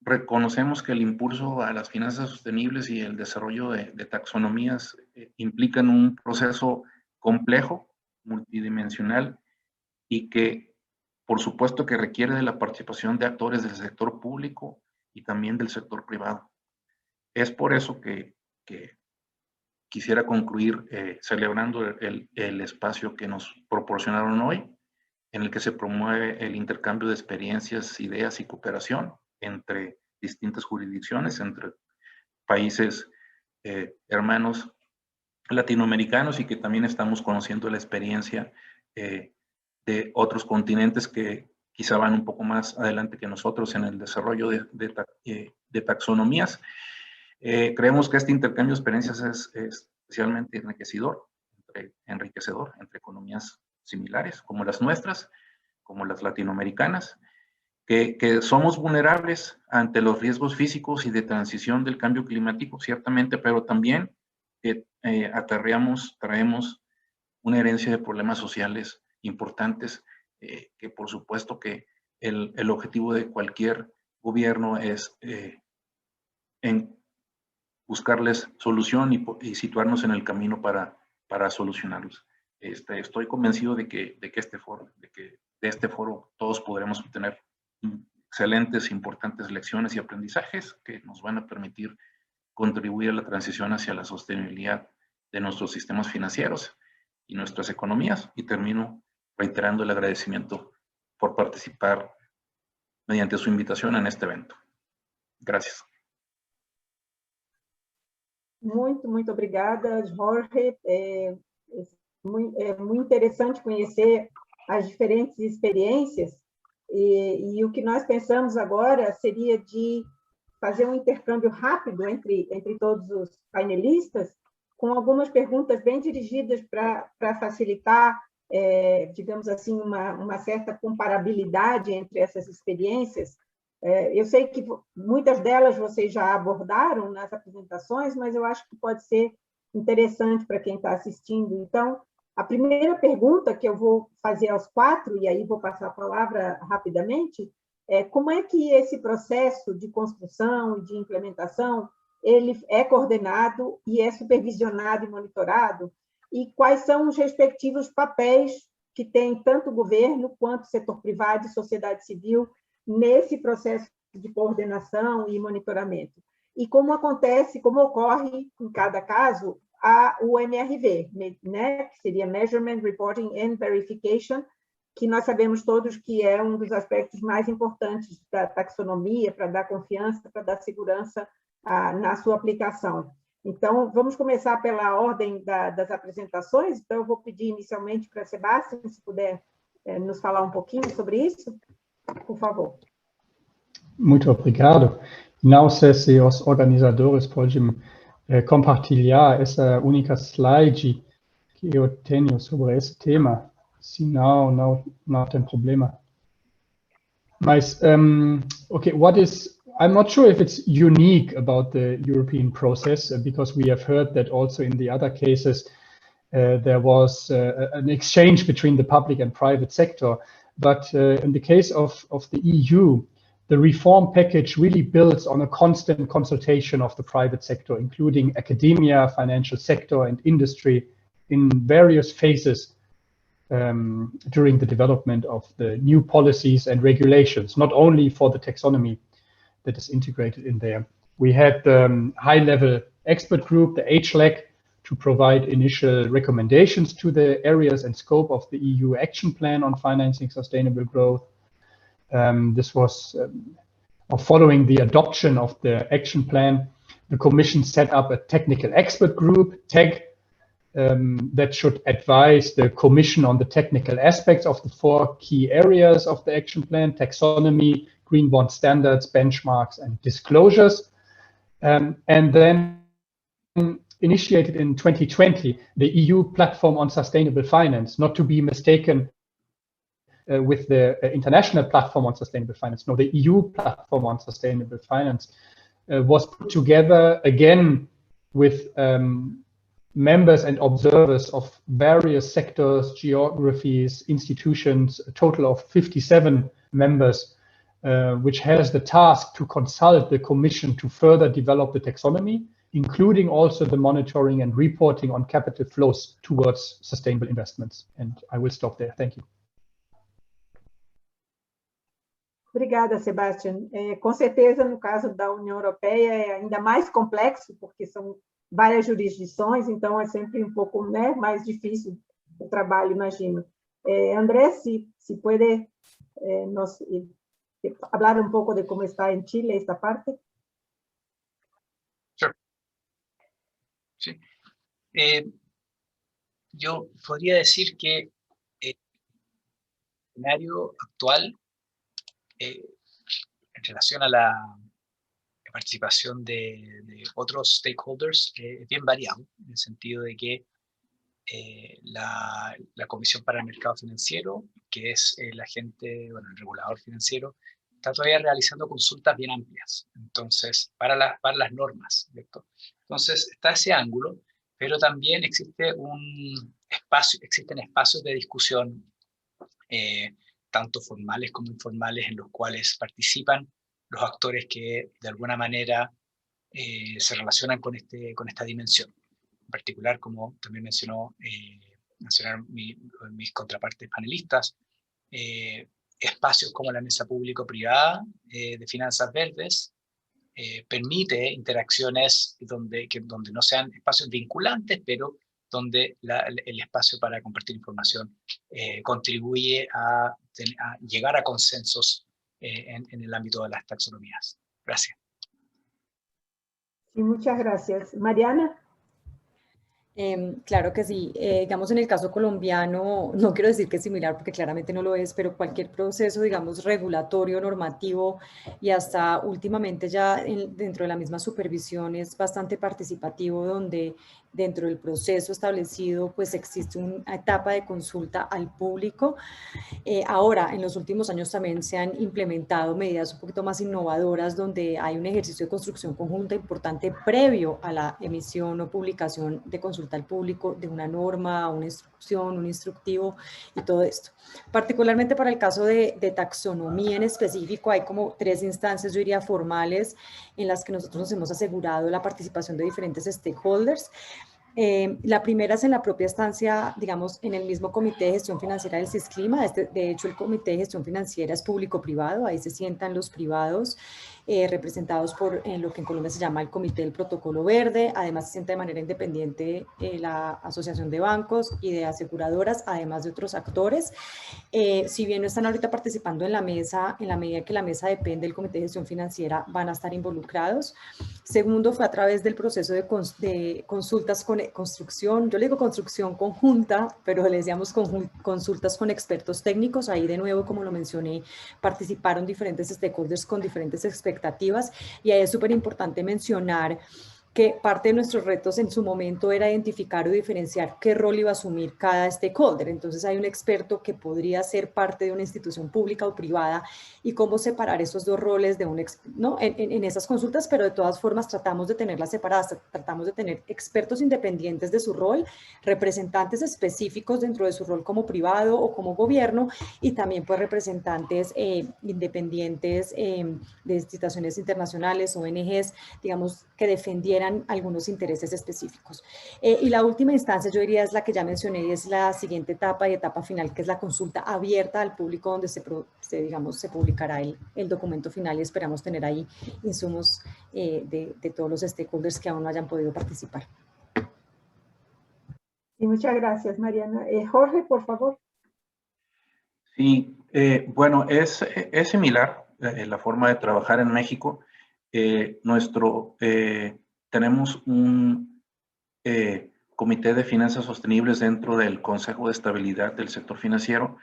reconocemos que el impulso a las finanzas sostenibles y el desarrollo de taxonomías implican un proceso complejo, multidimensional, y que por supuesto que requiere de la participación de actores del sector público y también del sector privado. Es por eso que quisiera concluir celebrando el espacio que nos proporcionaron hoy, en el que se promueve el intercambio de experiencias, ideas y cooperación entre distintas jurisdicciones, entre países hermanos latinoamericanos, y que también estamos conociendo la experiencia de otros continentes que quizá van un poco más adelante que nosotros en el desarrollo de taxonomías. Creemos que este intercambio de experiencias es especialmente enriquecedor entre economías similares como las nuestras, como las latinoamericanas, que somos vulnerables ante los riesgos físicos y de transición del cambio climático, ciertamente, pero también traemos una herencia de problemas sociales importantes, que por supuesto que el objetivo de cualquier gobierno es en buscarles solución y situarnos en el camino para solucionarlos. Estoy convencido de que de este foro todos podremos obtener excelentes, importantes lecciones y aprendizajes que nos van a permitir contribuir a la transición hacia la sostenibilidad de nuestros sistemas financieros y nuestras economías. Y termino reiterando el agradecimiento por participar mediante su invitación en este evento. Gracias. Muito obrigada, Jorge. É muito interessante conhecer as diferentes experiências e o que nós pensamos agora seria de fazer um intercâmbio rápido entre todos os painelistas, com algumas perguntas bem dirigidas para facilitar, digamos assim, uma certa comparabilidade entre essas experiências. Eu sei que muitas delas vocês já abordaram nas apresentações, mas eu acho que pode ser interessante para quem está assistindo. Então, a primeira pergunta que eu vou fazer aos quatro, e aí vou passar a palavra rapidamente, é como é que esse processo de construção e de implementação ele é coordenado e é supervisionado e monitorado, e quais são os respectivos papéis que tem tanto o governo quanto o setor privado e sociedade civil nesse processo de coordenação e monitoramento. E como ocorre em cada caso, o MRV, né, que seria Measurement, Reporting and Verification, que nós sabemos todos que é um dos aspectos mais importantes da taxonomia, para dar confiança, para dar segurança na sua aplicação. Então, vamos começar pela ordem das apresentações. Então, eu vou pedir inicialmente para Sebastião, se puder nos falar um pouquinho sobre isso, por favor. Muito obrigado. Não sei se os organizadores podem compartilhar essa única slide que eu tenho sobre esse tema. Se não tem problema. Mas, okay, I'm not sure if it's unique about the European process, because we have heard that also in the other cases, there was an exchange between the public and private sector. But in the case of the EU, the reform package really builds on a constant consultation of the private sector, including academia, financial sector, and industry in various phases during the development of the new policies and regulations, not only for the taxonomy that is integrated in there. We had the high-level expert group, the HLAC, to provide initial recommendations to the areas and scope of the EU Action Plan on Financing Sustainable Growth. This was following the adoption of the action plan. The Commission set up a technical expert group, TEG, that should advise the Commission on the technical aspects of the 4 key areas of the action plan: taxonomy, green bond standards, benchmarks, and disclosures. And then initiated in 2020, the EU Platform on Sustainable Finance, not to be mistaken with the International Platform on Sustainable Finance. No, the EU Platform on Sustainable Finance was put together again with members and observers of various sectors, geographies, institutions, a total of 57 members, which has the task to consult the Commission to further develop the taxonomy, including also the monitoring and reporting on capital flows towards sustainable investments. And I will stop there. Thank you. Obrigada, Sebastião. Com certeza, no caso da União Europeia, é ainda mais complexo, porque são várias jurisdições, então é sempre um pouco mais difícil o trabalho, imagino. André, se pode nos hablar un poco de cómo está en Chile esta parte. Sure. Sí. Yo podría decir que el escenario actual en relación a la participación de otros stakeholders es bien variado, en el sentido de que la Comisión para el Mercado Financiero, que es el agente, el regulador financiero, está todavía realizando consultas bien amplias, entonces, para las normas, ¿cierto? Entonces, está ese ángulo, pero también existen espacios de discusión, tanto formales como informales, en los cuales participan los actores que de alguna manera se relacionan con esta dimensión. En particular, como también mencionaron mis contrapartes panelistas, espacios como la mesa público-privada de finanzas verdes permite interacciones donde no sean espacios vinculantes, pero donde el espacio para compartir información contribuye a llegar a consensos en el ámbito de las taxonomías. Gracias. Sí, muchas gracias. Mariana. Claro que sí. Digamos, en el caso colombiano, no quiero decir que es similar porque claramente no lo es, pero cualquier proceso, digamos, regulatorio, normativo y hasta últimamente ya dentro de la misma supervisión es bastante participativo, donde dentro del proceso establecido pues existe una etapa de consulta al público. Ahora, en los últimos años también se han implementado medidas un poquito más innovadoras donde hay un ejercicio de construcción conjunta importante previo a la emisión o publicación de consulta al público de una norma, una instrucción, un instructivo y todo esto. Particularmente para el caso de taxonomía en específico, hay como 3 instancias, yo diría, formales en las que nosotros nos hemos asegurado la participación de diferentes stakeholders. La primera es en la propia estancia, digamos, en el mismo Comité de Gestión Financiera del CISCLIMA. De hecho, el Comité de Gestión Financiera es público-privado, ahí se sientan los privados representados por lo que en Colombia se llama el Comité del Protocolo Verde. Además, se sienta de manera independiente la Asociación de Bancos y de Aseguradoras, además de otros actores. Si bien no están ahorita participando en la mesa, en la medida que la mesa depende del Comité de Gestión Financiera, van a estar involucrados. Segundo, fue a través del proceso de consultas con construcción, yo le digo construcción conjunta, pero le decíamos consultas con expertos técnicos. Ahí de nuevo, como lo mencioné, participaron diferentes stakeholders con diferentes expectativas, y ahí es súper importante mencionar que parte de nuestros retos en su momento era identificar o diferenciar qué rol iba a asumir cada stakeholder. Entonces hay un experto que podría ser parte de una institución pública o privada, y cómo separar esos dos roles de ¿no? en esas consultas, pero de todas formas tratamos de tenerlas separadas, tratamos de tener expertos independientes de su rol, representantes específicos dentro de su rol como privado o como gobierno, y también pues representantes independientes de instituciones internacionales, ONGs, digamos, que defendieran algunos intereses específicos. Y la última instancia, yo diría, es la que ya mencioné, y es la siguiente etapa y etapa final, que es la consulta abierta al público, donde se publicará el documento final, y esperamos tener ahí insumos de todos los stakeholders que aún no hayan podido participar. Sí, muchas gracias, Mariana. Jorge, por favor. Sí, bueno, es similar la forma de trabajar en México. Tenemos un comité de finanzas sostenibles dentro del Consejo de Estabilidad del Sector Financiero.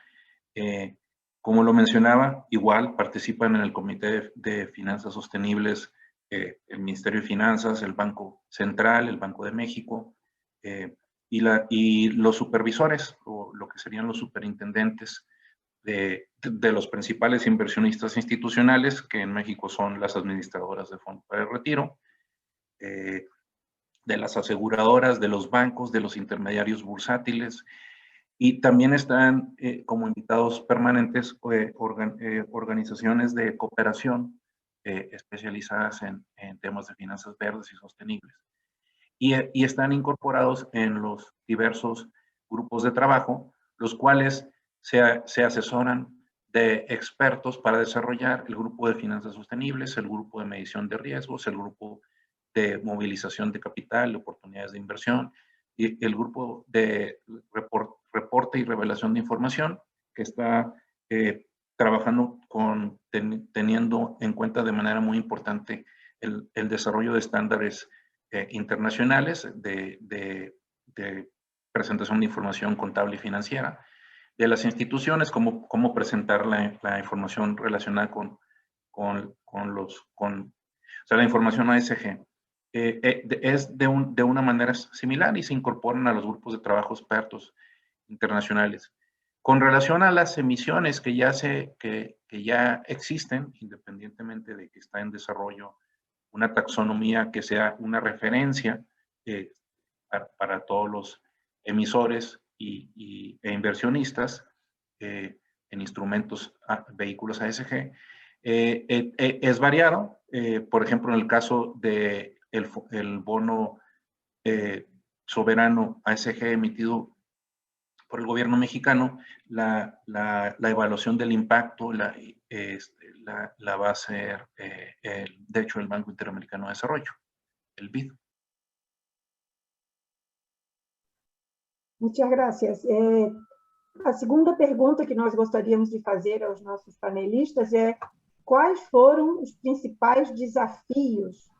Como lo mencionaba, igual participan en el comité de finanzas sostenibles el Ministerio de Finanzas, el Banco Central, el Banco de México, y los supervisores, o lo que serían los superintendentes de los principales inversionistas institucionales, que en México son las administradoras de fondos para el retiro, de las aseguradoras, de los bancos, de los intermediarios bursátiles, y también están como invitados permanentes organizaciones de cooperación especializadas en temas de finanzas verdes y sostenibles. Y están incorporados en los diversos grupos de trabajo, los cuales se asesoran de expertos para desarrollar el grupo de finanzas sostenibles, el grupo de medición de riesgos, el grupo de movilización de capital, de oportunidades de inversión, y el grupo de reporte y revelación de información, que está trabajando teniendo en cuenta de manera muy importante el desarrollo de estándares internacionales de presentación de información contable y financiera de las instituciones, cómo presentar la información relacionada o sea, la información ASG. Es de una manera similar, y se incorporan a los grupos de trabajo expertos internacionales. Con relación a las emisiones que ya existen, independientemente de que está en desarrollo una taxonomía que sea una referencia para todos los emisores e inversionistas en instrumentos, vehículos ASG, es variado. Por ejemplo, en el caso del bono soberano ASG emitido por el gobierno mexicano, la evaluación del impacto la va a hacer, de hecho, el Banco Interamericano de Desarrollo, el BID. Muchas gracias. A segunda pergunta que nós gostaríamos de fazer aos nossos panelistas é: quais foram os principais desafios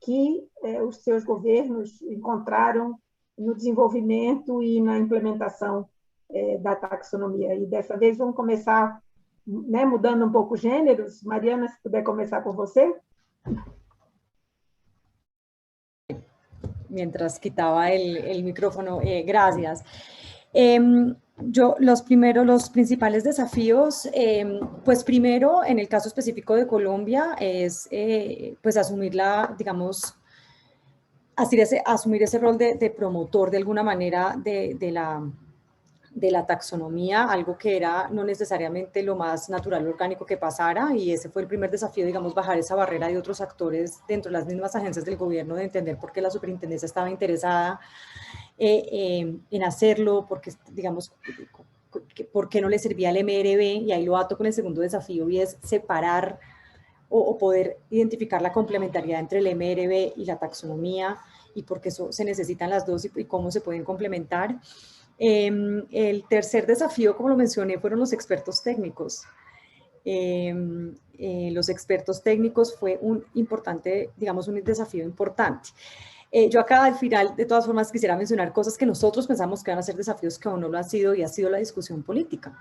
que os seus governos encontraram no desenvolvimento e na implementação da taxonomia? E dessa vez vamos começar, né, mudando um pouco gêneros. Mariana, se puder começar por você. Mientras quitaba el micrófono, gracias. Los principales desafíos, pues primero, en el caso específico de Colombia, es pues asumir asumir ese rol de promotor de alguna manera de la taxonomía, algo que era no necesariamente lo más natural o orgánico que pasara, y ese fue el primer desafío, digamos, bajar esa barrera de otros actores dentro de las mismas agencias del gobierno, de entender por qué la superintendencia estaba interesada en hacerlo, porque, digamos, por qué no le servía el MRB, y ahí lo ato con el segundo desafío, y es separar o poder identificar la complementariedad entre el MRB y la taxonomía, y por qué se necesitan las dos y cómo se pueden complementar. El tercer desafío, como lo mencioné, fueron los expertos técnicos. los expertos técnicos fue un desafío importante. Yo acá al final, de todas formas, quisiera mencionar cosas que nosotros pensamos que van a ser desafíos que aún no lo han sido, y ha sido la discusión política.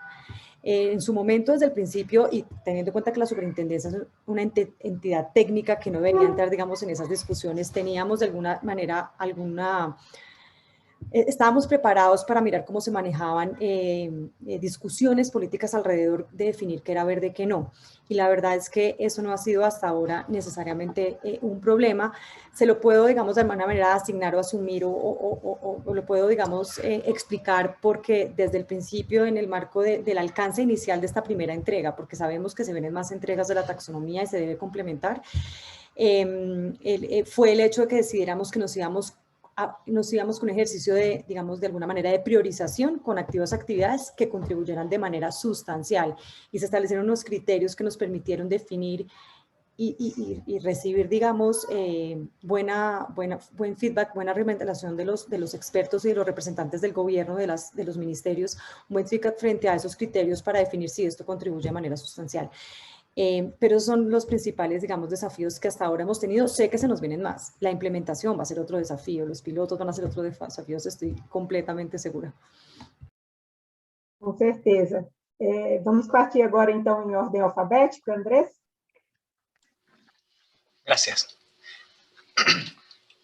En su momento, desde el principio, y teniendo en cuenta que la superintendencia es una entidad técnica que no debería entrar, digamos, en esas discusiones, teníamos de alguna manera estábamos preparados para mirar cómo se manejaban discusiones políticas alrededor de definir qué era verde y qué no. Y la verdad es que eso no ha sido hasta ahora necesariamente un problema. Se lo puedo, digamos, de alguna manera asignar o asumir o lo puedo, digamos, explicar porque desde el principio, en el marco del alcance inicial de esta primera entrega, porque sabemos que se vienen más entregas de la taxonomía y se debe complementar, fue el hecho de que decidiéramos que nos íbamos con un ejercicio de, digamos, de alguna manera de priorización con actividades que contribuyeran de manera sustancial, y se establecieron unos criterios que nos permitieron definir y recibir, digamos, buen feedback, buena recomendación de los expertos y de los representantes del gobierno, de los ministerios, un buen feedback frente a esos criterios para definir si esto contribuye de manera sustancial. Pero esos son los principales, digamos, desafíos que hasta ahora hemos tenido. Sé que se nos vienen más. La implementación va a ser otro desafío, los pilotos van a ser otro desafío, estoy completamente segura. Com certeza. Vamos partir agora, então, em ordem alfabética, Andrés. Gracias.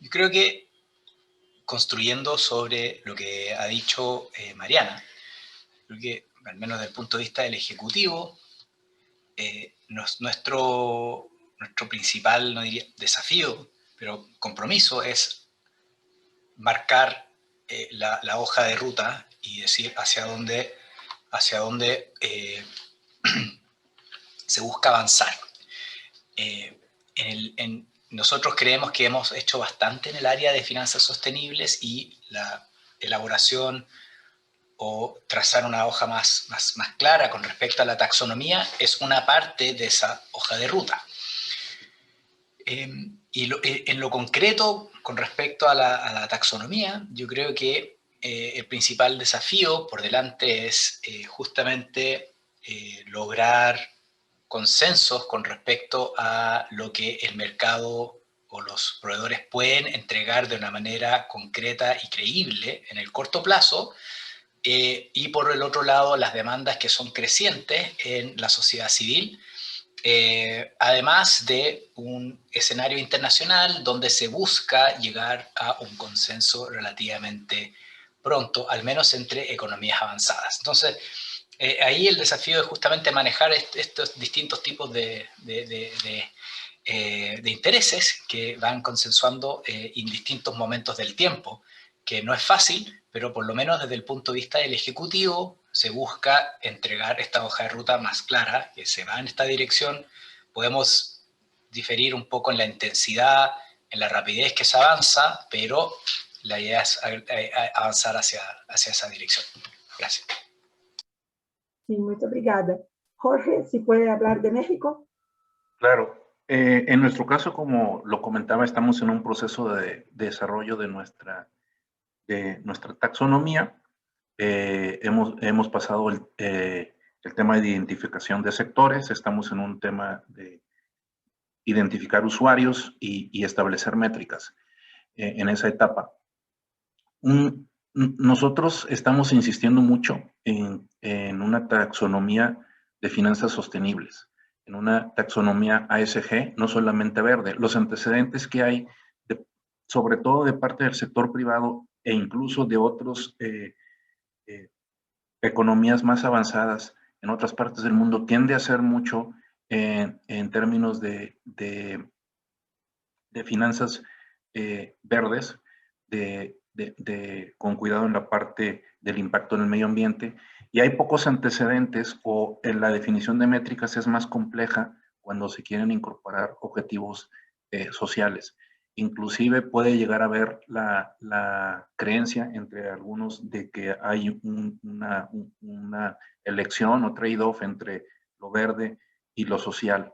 Yo creo que, construyendo sobre lo que ha dicho Mariana, creo que, al menos desde el punto de vista del Ejecutivo, nuestro principal, no diría desafío, pero compromiso es marcar la hoja de ruta y decir hacia dónde se busca avanzar. Nosotros creemos que hemos hecho bastante en el área de finanzas sostenibles, y la elaboración o trazar una hoja más clara con respecto a la taxonomía es una parte de esa hoja de ruta. Y en lo concreto, con respecto a la taxonomía, yo creo que el principal desafío por delante es justamente lograr consensos con respecto a lo que el mercado o los proveedores pueden entregar de una manera concreta y creíble en el corto plazo, y por el otro lado las demandas que son crecientes en la sociedad civil, además de un escenario internacional donde se busca llegar a un consenso relativamente pronto, al menos entre economías avanzadas. Entonces, ahí el desafío es justamente manejar estos distintos tipos de intereses que van consensuando en distintos momentos del tiempo, que no es fácil, pero por lo menos desde el punto de vista del Ejecutivo se busca entregar esta hoja de ruta más clara, que se va en esta dirección. Podemos diferir un poco en la intensidad, en la rapidez que se avanza, pero la idea es avanzar hacia esa dirección. Gracias. Sí, muy obrigada. Jorge, si puede hablar de México. Claro. En nuestro caso, como lo comentaba, estamos en un proceso de desarrollo de nuestra taxonomía. Hemos pasado el tema de identificación de sectores, estamos en un tema de identificar usuarios y establecer métricas en esa etapa. Nosotros estamos insistiendo mucho en una taxonomía de finanzas sostenibles, en una taxonomía ASG, no solamente verde. Los antecedentes que hay, sobre todo de parte del sector privado e incluso de otras economías más avanzadas en otras partes del mundo, tiende a ser mucho en términos de finanzas verdes, con cuidado en la parte del impacto en el medio ambiente, y hay pocos antecedentes, o en la definición de métricas es más compleja cuando se quieren incorporar objetivos sociales. Inclusive puede llegar a haber la creencia entre algunos de que hay una elección o trade-off entre lo verde y lo social.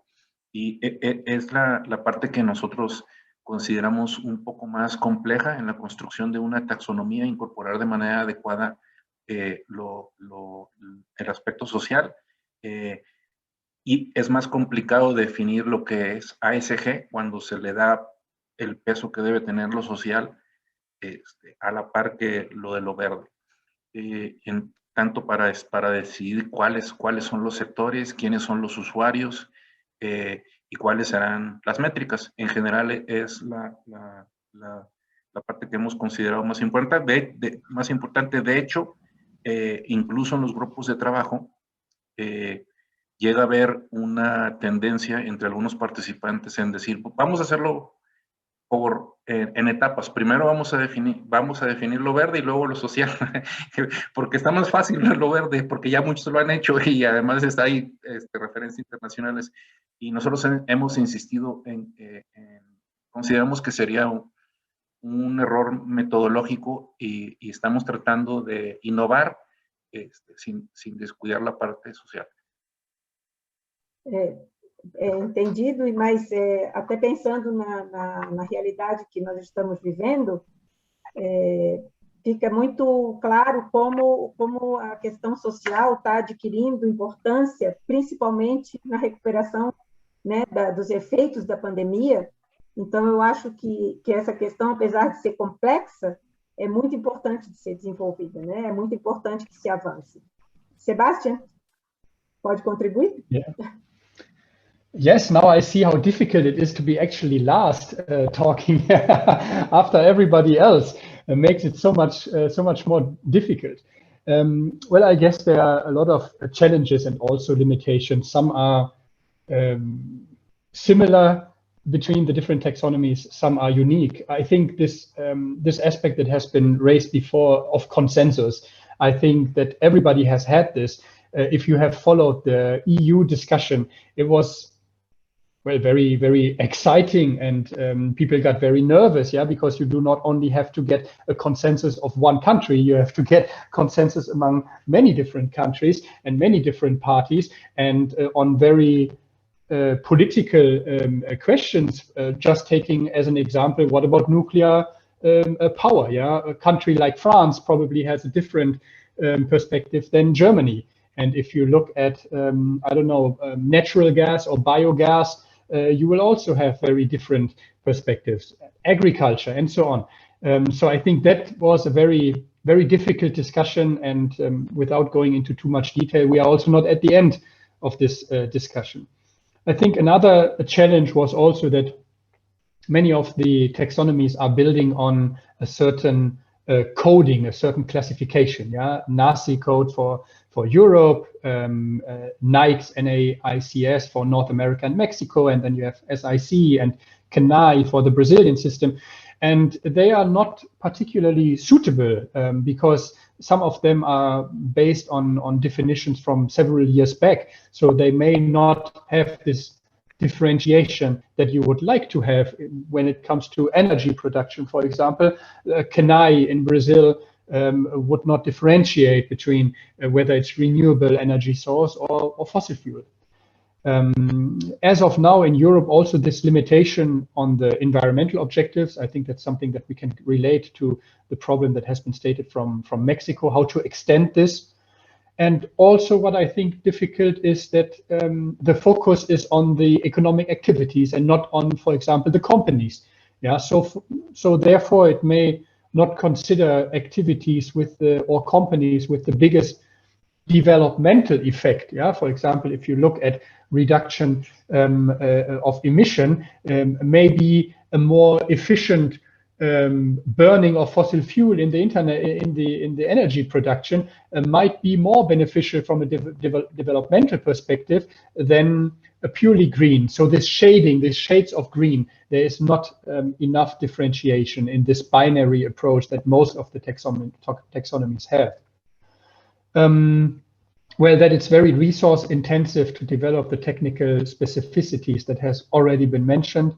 Y es la parte que nosotros consideramos un poco más compleja en la construcción de una taxonomía, incorporar de manera adecuada el aspecto social. y es más complicado definir lo que es ASG cuando se le da el peso que debe tener lo social a la par que lo de lo verde. Tanto para decidir cuáles son los sectores, quiénes son los usuarios y cuáles serán las métricas. En general es la parte que hemos considerado más importante. De hecho, incluso en los grupos de trabajo, llega a haber una tendencia entre algunos participantes en decir, vamos a hacerlo en etapas. Primero vamos a definir lo verde y luego lo social, porque está más fácil lo verde, porque ya muchos lo han hecho y además está ahí referencias internacionales. Y nosotros hemos insistido consideramos que sería un error metodológico y estamos tratando de innovar sin descuidar la parte social. Entendido, mas até pensando na realidade que nós estamos vivendo, fica muito claro como a questão social está adquirindo importância, principalmente na recuperação, né, dos efeitos da pandemia. Então, eu acho que essa questão, apesar de ser complexa, é muito importante de ser desenvolvida, né? É muito importante que se avance. Sebastian, pode contribuir? Yeah. Yes, now I see how difficult it is to be actually last talking after everybody else. It makes it so much more difficult. Well, I guess there are a lot of challenges and also limitations. Some are similar between the different taxonomies, some are unique. I think this aspect that has been raised before of consensus, I think that everybody has had this. If you have followed the EU discussion, it was very, very exciting, and people got very nervous, because you do not only have to get a consensus of one country, you have to get consensus among many different countries and many different parties, and on very political questions. Just taking as an example, what about nuclear power? A country like France probably has a different perspective than Germany. And if you look at, I don't know, natural gas or biogas, you will also have very different perspectives, agriculture and so on. So I think that was a very, very difficult discussion, and without going into too much detail, we are also not at the end of this discussion. I think another challenge was also that many of the taxonomies are building on a certain coding, a certain classification, NAICS code for Europe, NAICS, NAICS for North America and Mexico, and then you have SIC and CNAE for the Brazilian system. And they are not particularly suitable because some of them are based on definitions from several years back. So they may not have this differentiation that you would like to have when it comes to energy production. For example, CNAE in Brazil would not differentiate between whether it's renewable energy source or fossil fuel. As of now in Europe, also this limitation on the environmental objectives, I think that's something that we can relate to the problem that has been stated from Mexico, how to extend this. And also what I think difficult is that the focus is on the economic activities and not on, for example, the companies. So therefore it may not consider activities with or companies with the biggest developmental effect. For example, if you look at reduction of emission, maybe a more efficient burning of fossil fuel in the energy production might be more beneficial from a developmental perspective than a purely green. So this shading, these shades of green, there is not enough differentiation in this binary approach that most of the taxonomies have. Well, that it's very resource intensive to develop the technical specificities that has already been mentioned.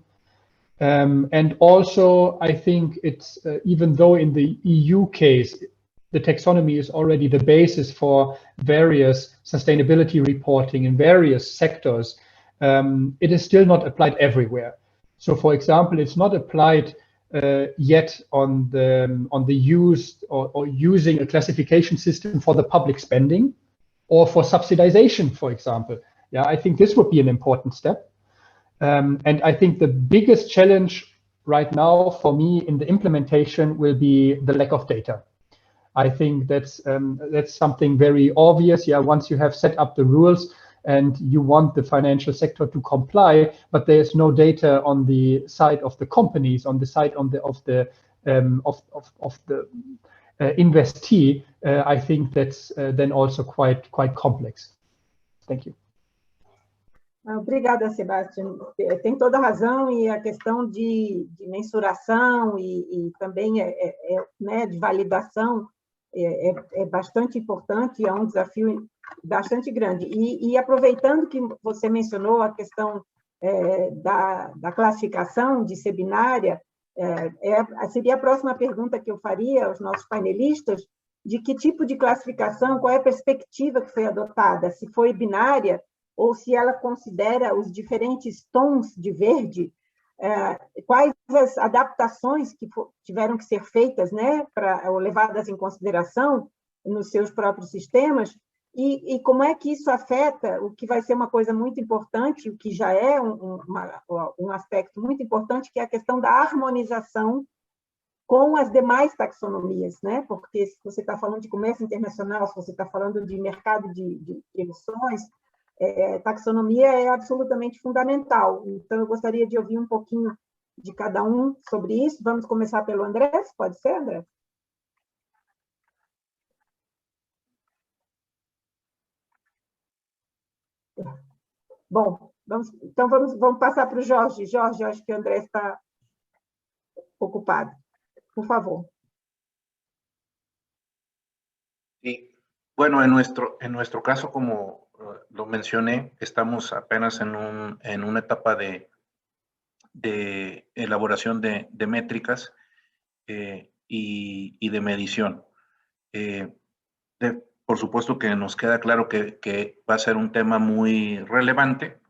And also, I think it's, even though in the EU case, the taxonomy is already the basis for various sustainability reporting in various sectors, it is still not applied everywhere. So for example, it's not applied yet on the use or using a classification system for the public spending or for subsidization, for example. Yeah, I think this would be an important step. And I think the biggest challenge right now for me in the implementation will be the lack of data. I think that's something very obvious. Yeah, once you have set up the rules and you want the financial sector to comply, but there's no data on the side of the companies, on the side of the investee. I think that's then also quite complex. Thank you. Obrigada, Sebastião. Tem toda a razão, e a questão de mensuração e também né, de validação é bastante importante, é um desafio bastante grande. E aproveitando que você mencionou a questão da classificação de ser binária, seria a próxima pergunta que eu faria aos nossos panelistas, de que tipo de classificação, qual é a perspectiva que foi adotada, se foi binária, ou se ela considera os diferentes tons de verde, quais as adaptações que tiveram que ser feitas, né, ou levadas em consideração nos seus próprios sistemas, e como é que isso afeta o que vai ser uma coisa muito importante, o que já é um aspecto muito importante, que é a questão da harmonização com as demais taxonomias, né? Porque se você está falando de comércio internacional, se você está falando de mercado de emissões, taxonomia é absolutamente fundamental. Então, eu gostaria de ouvir um pouquinho de cada um sobre isso. Vamos começar pelo André, pode ser, André? Bom, vamos passar para o Jorge. Jorge, acho que o André está ocupado. Por favor. Sí. Bueno, en nuestro caso, como lo mencioné, estamos apenas en una etapa de elaboración de métricas y de medición. Por supuesto que nos queda claro que va a ser un tema muy relevante.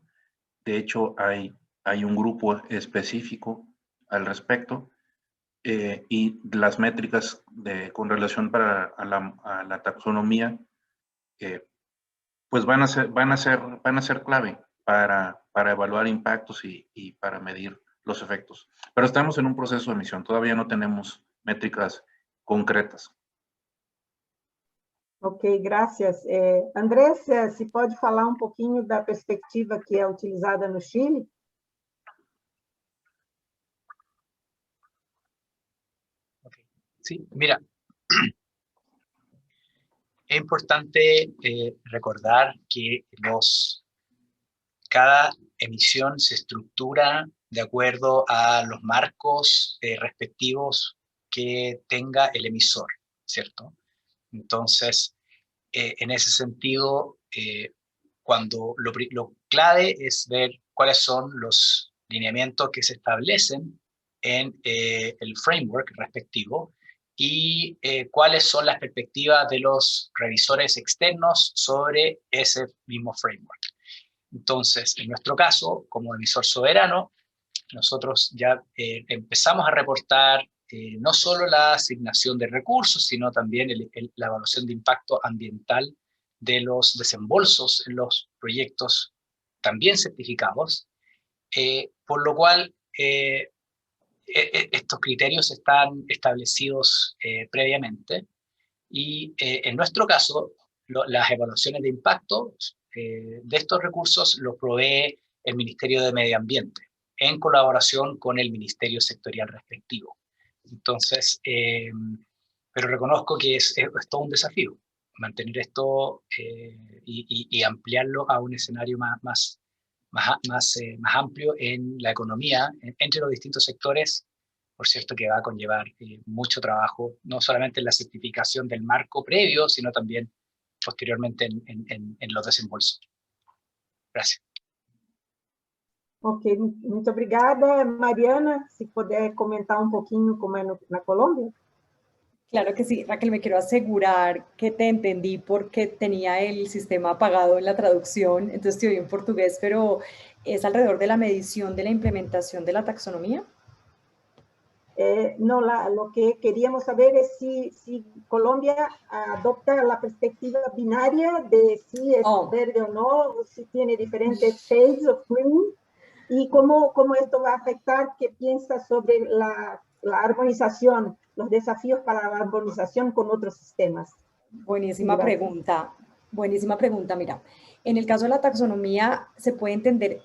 De hecho, hay un grupo específico al respecto, y las métricas con relación a la taxonomía pues van a ser clave para evaluar impactos y para medir los efectos. Pero estamos en un proceso de emisión, todavía no tenemos métricas concretas. Ok, gracias. Andrés, se pode falar um pouquinho da perspectiva que é utilizada no Chile? Sí, mira, es importante recordar que cada emisión se estructura de acuerdo a los marcos respectivos que tenga el emisor, ¿cierto? Entonces, en ese sentido, cuando lo clave es ver cuáles son los lineamientos que se establecen en el framework respectivo y cuáles son las perspectivas de los revisores externos sobre ese mismo framework. Entonces, en nuestro caso, como emisor soberano, nosotros ya empezamos a reportar no solo la asignación de recursos, sino también la evaluación de impacto ambiental de los desembolsos en los proyectos también certificados, por lo cual estos criterios están establecidos previamente y en nuestro caso las evaluaciones de impacto de estos recursos los provee el Ministerio de Medio Ambiente en colaboración con el Ministerio Sectorial respectivo. Entonces, pero reconozco que es todo un desafío mantener esto y ampliarlo a un escenario más amplio en la economía, entre los distintos sectores, por cierto que va a conllevar mucho trabajo, no solamente en la certificación del marco previo, sino también posteriormente en los desembolsos. Gracias. Ok, muito obrigada. Mariana, se puder comentar um pouquinho como é na Colômbia. Claro que sí, Raquel, me quiero asegurar que te entendí porque tenía el sistema apagado en la traducción, entonces te oí en portugués, pero es alrededor de la medición de la implementación de la taxonomía. No, lo que queríamos saber es si Colombia adopta la perspectiva binaria de si es verde o no, o si tiene diferentes shades of green, y cómo esto va a afectar, qué piensas sobre la armonización, los desafíos para la armonización con otros sistemas. Buenísima pregunta. Buenísima pregunta. Mira, en el caso de la taxonomía se puede entender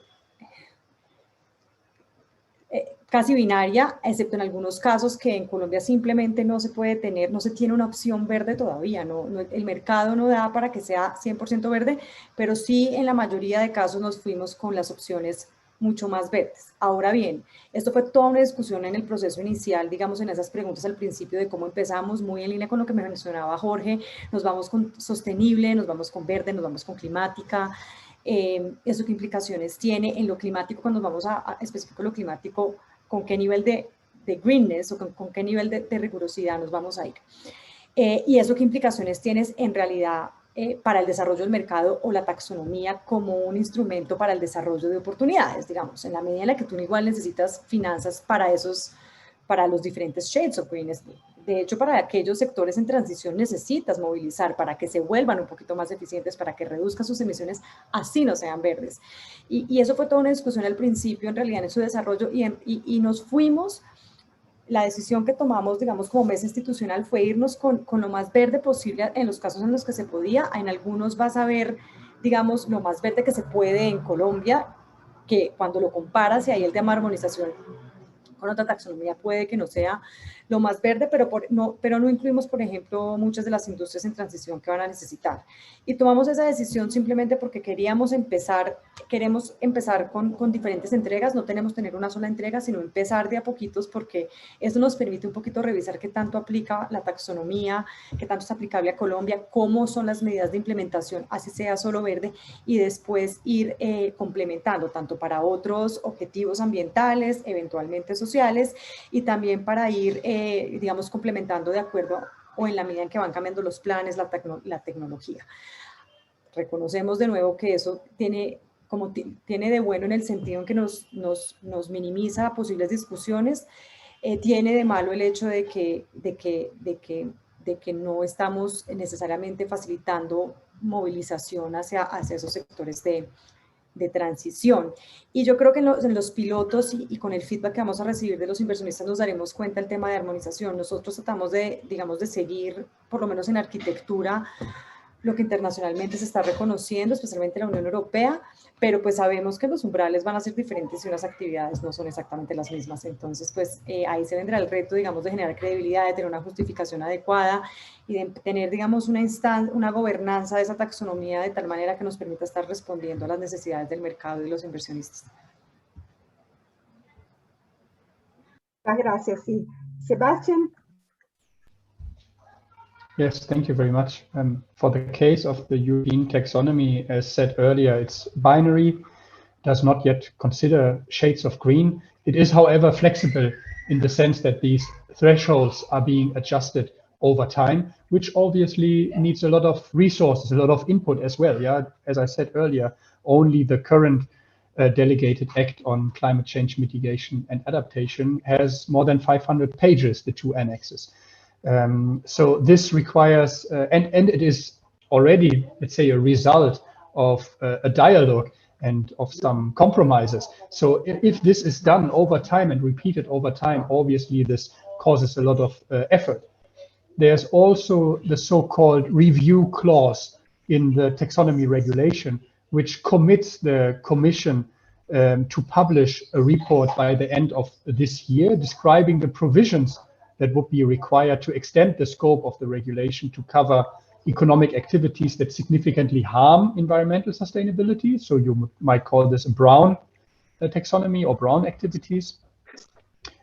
casi binaria, excepto en algunos casos que en Colombia simplemente no se puede tener, no se tiene una opción verde todavía, el mercado no da para que sea 100% verde, pero sí en la mayoría de casos nos fuimos con las opciones mucho más verdes. Ahora bien, esto fue toda una discusión en el proceso inicial, digamos en esas preguntas al principio de cómo empezamos, muy en línea con lo que me mencionaba Jorge, nos vamos con sostenible, nos vamos con verde, nos vamos con climática. ¿Eso qué implicaciones tiene en lo climático? Cuando vamos a especificar lo climático, ¿con qué nivel de greenness o con qué nivel de rigurosidad nos vamos a ir? ¿Y eso qué implicaciones tienes en realidad para el desarrollo del mercado o la taxonomía como un instrumento para el desarrollo de oportunidades, digamos, en la medida en la que tú igual necesitas finanzas para los diferentes shades of greenness? De hecho, para aquellos sectores en transición necesitas movilizar para que se vuelvan un poquito más eficientes, para que reduzcan sus emisiones, así no sean verdes. Y eso fue toda una discusión al principio, en realidad, en su desarrollo, y nos fuimos, la decisión que tomamos, digamos, como mesa institucional fue irnos con lo más verde posible en los casos en los que se podía. En algunos vas a ver, digamos, lo más verde que se puede en Colombia, que cuando lo comparas y ahí el tema de armonización con otra taxonomía puede que no sea lo más verde, pero no incluimos, por ejemplo, muchas de las industrias en transición que van a necesitar. Y tomamos esa decisión simplemente porque queremos empezar con diferentes entregas, no tenemos tener una sola entrega, sino empezar de a poquitos, porque eso nos permite un poquito revisar qué tanto aplica la taxonomía, qué tanto es aplicable a Colombia, cómo son las medidas de implementación, así sea solo verde, y después ir complementando, tanto para otros objetivos ambientales, eventualmente sociales, y también para ir, digamos, complementando de acuerdo o en la medida en que van cambiando los planes, la tecnología. Reconocemos de nuevo que eso tiene de bueno en el sentido en que nos minimiza posibles discusiones, tiene de malo el hecho de que no estamos necesariamente facilitando movilización hacia esos sectores de transición. Y yo creo que en los pilotos y con el feedback que vamos a recibir de los inversionistas nos daremos cuenta del tema de armonización. Nosotros tratamos de seguir, por lo menos en arquitectura, lo que internacionalmente se está reconociendo, especialmente la Unión Europea, pero pues sabemos que los umbrales van a ser diferentes y unas actividades no son exactamente las mismas. Entonces, pues ahí se vendrá el reto, digamos, de generar credibilidad, de tener una justificación adecuada y de tener, digamos, una gobernanza de esa taxonomía de tal manera que nos permita estar respondiendo a las necesidades del mercado y de los inversionistas. Muchas gracias. Sí. Sebastian. Yes, thank you very much. For the case of the European taxonomy, as said earlier, it's binary, does not yet consider shades of green. It is, however, flexible in the sense that these thresholds are being adjusted over time, which obviously needs a lot of resources, a lot of input as well. Yeah, as I said earlier, only the current delegated act on climate change mitigation and adaptation has more than 500 pages, the two annexes. So this requires, and it is already, let's say, a result of a dialogue and of some compromises. So if this is done over time and repeated over time, obviously this causes a lot of effort. There's also the so-called review clause in the taxonomy regulation, which commits the Commission to publish a report by the end of this year, describing the provisions that would be required to extend the scope of the regulation to cover economic activities that significantly harm environmental sustainability. So you might call this a brown taxonomy or brown activities,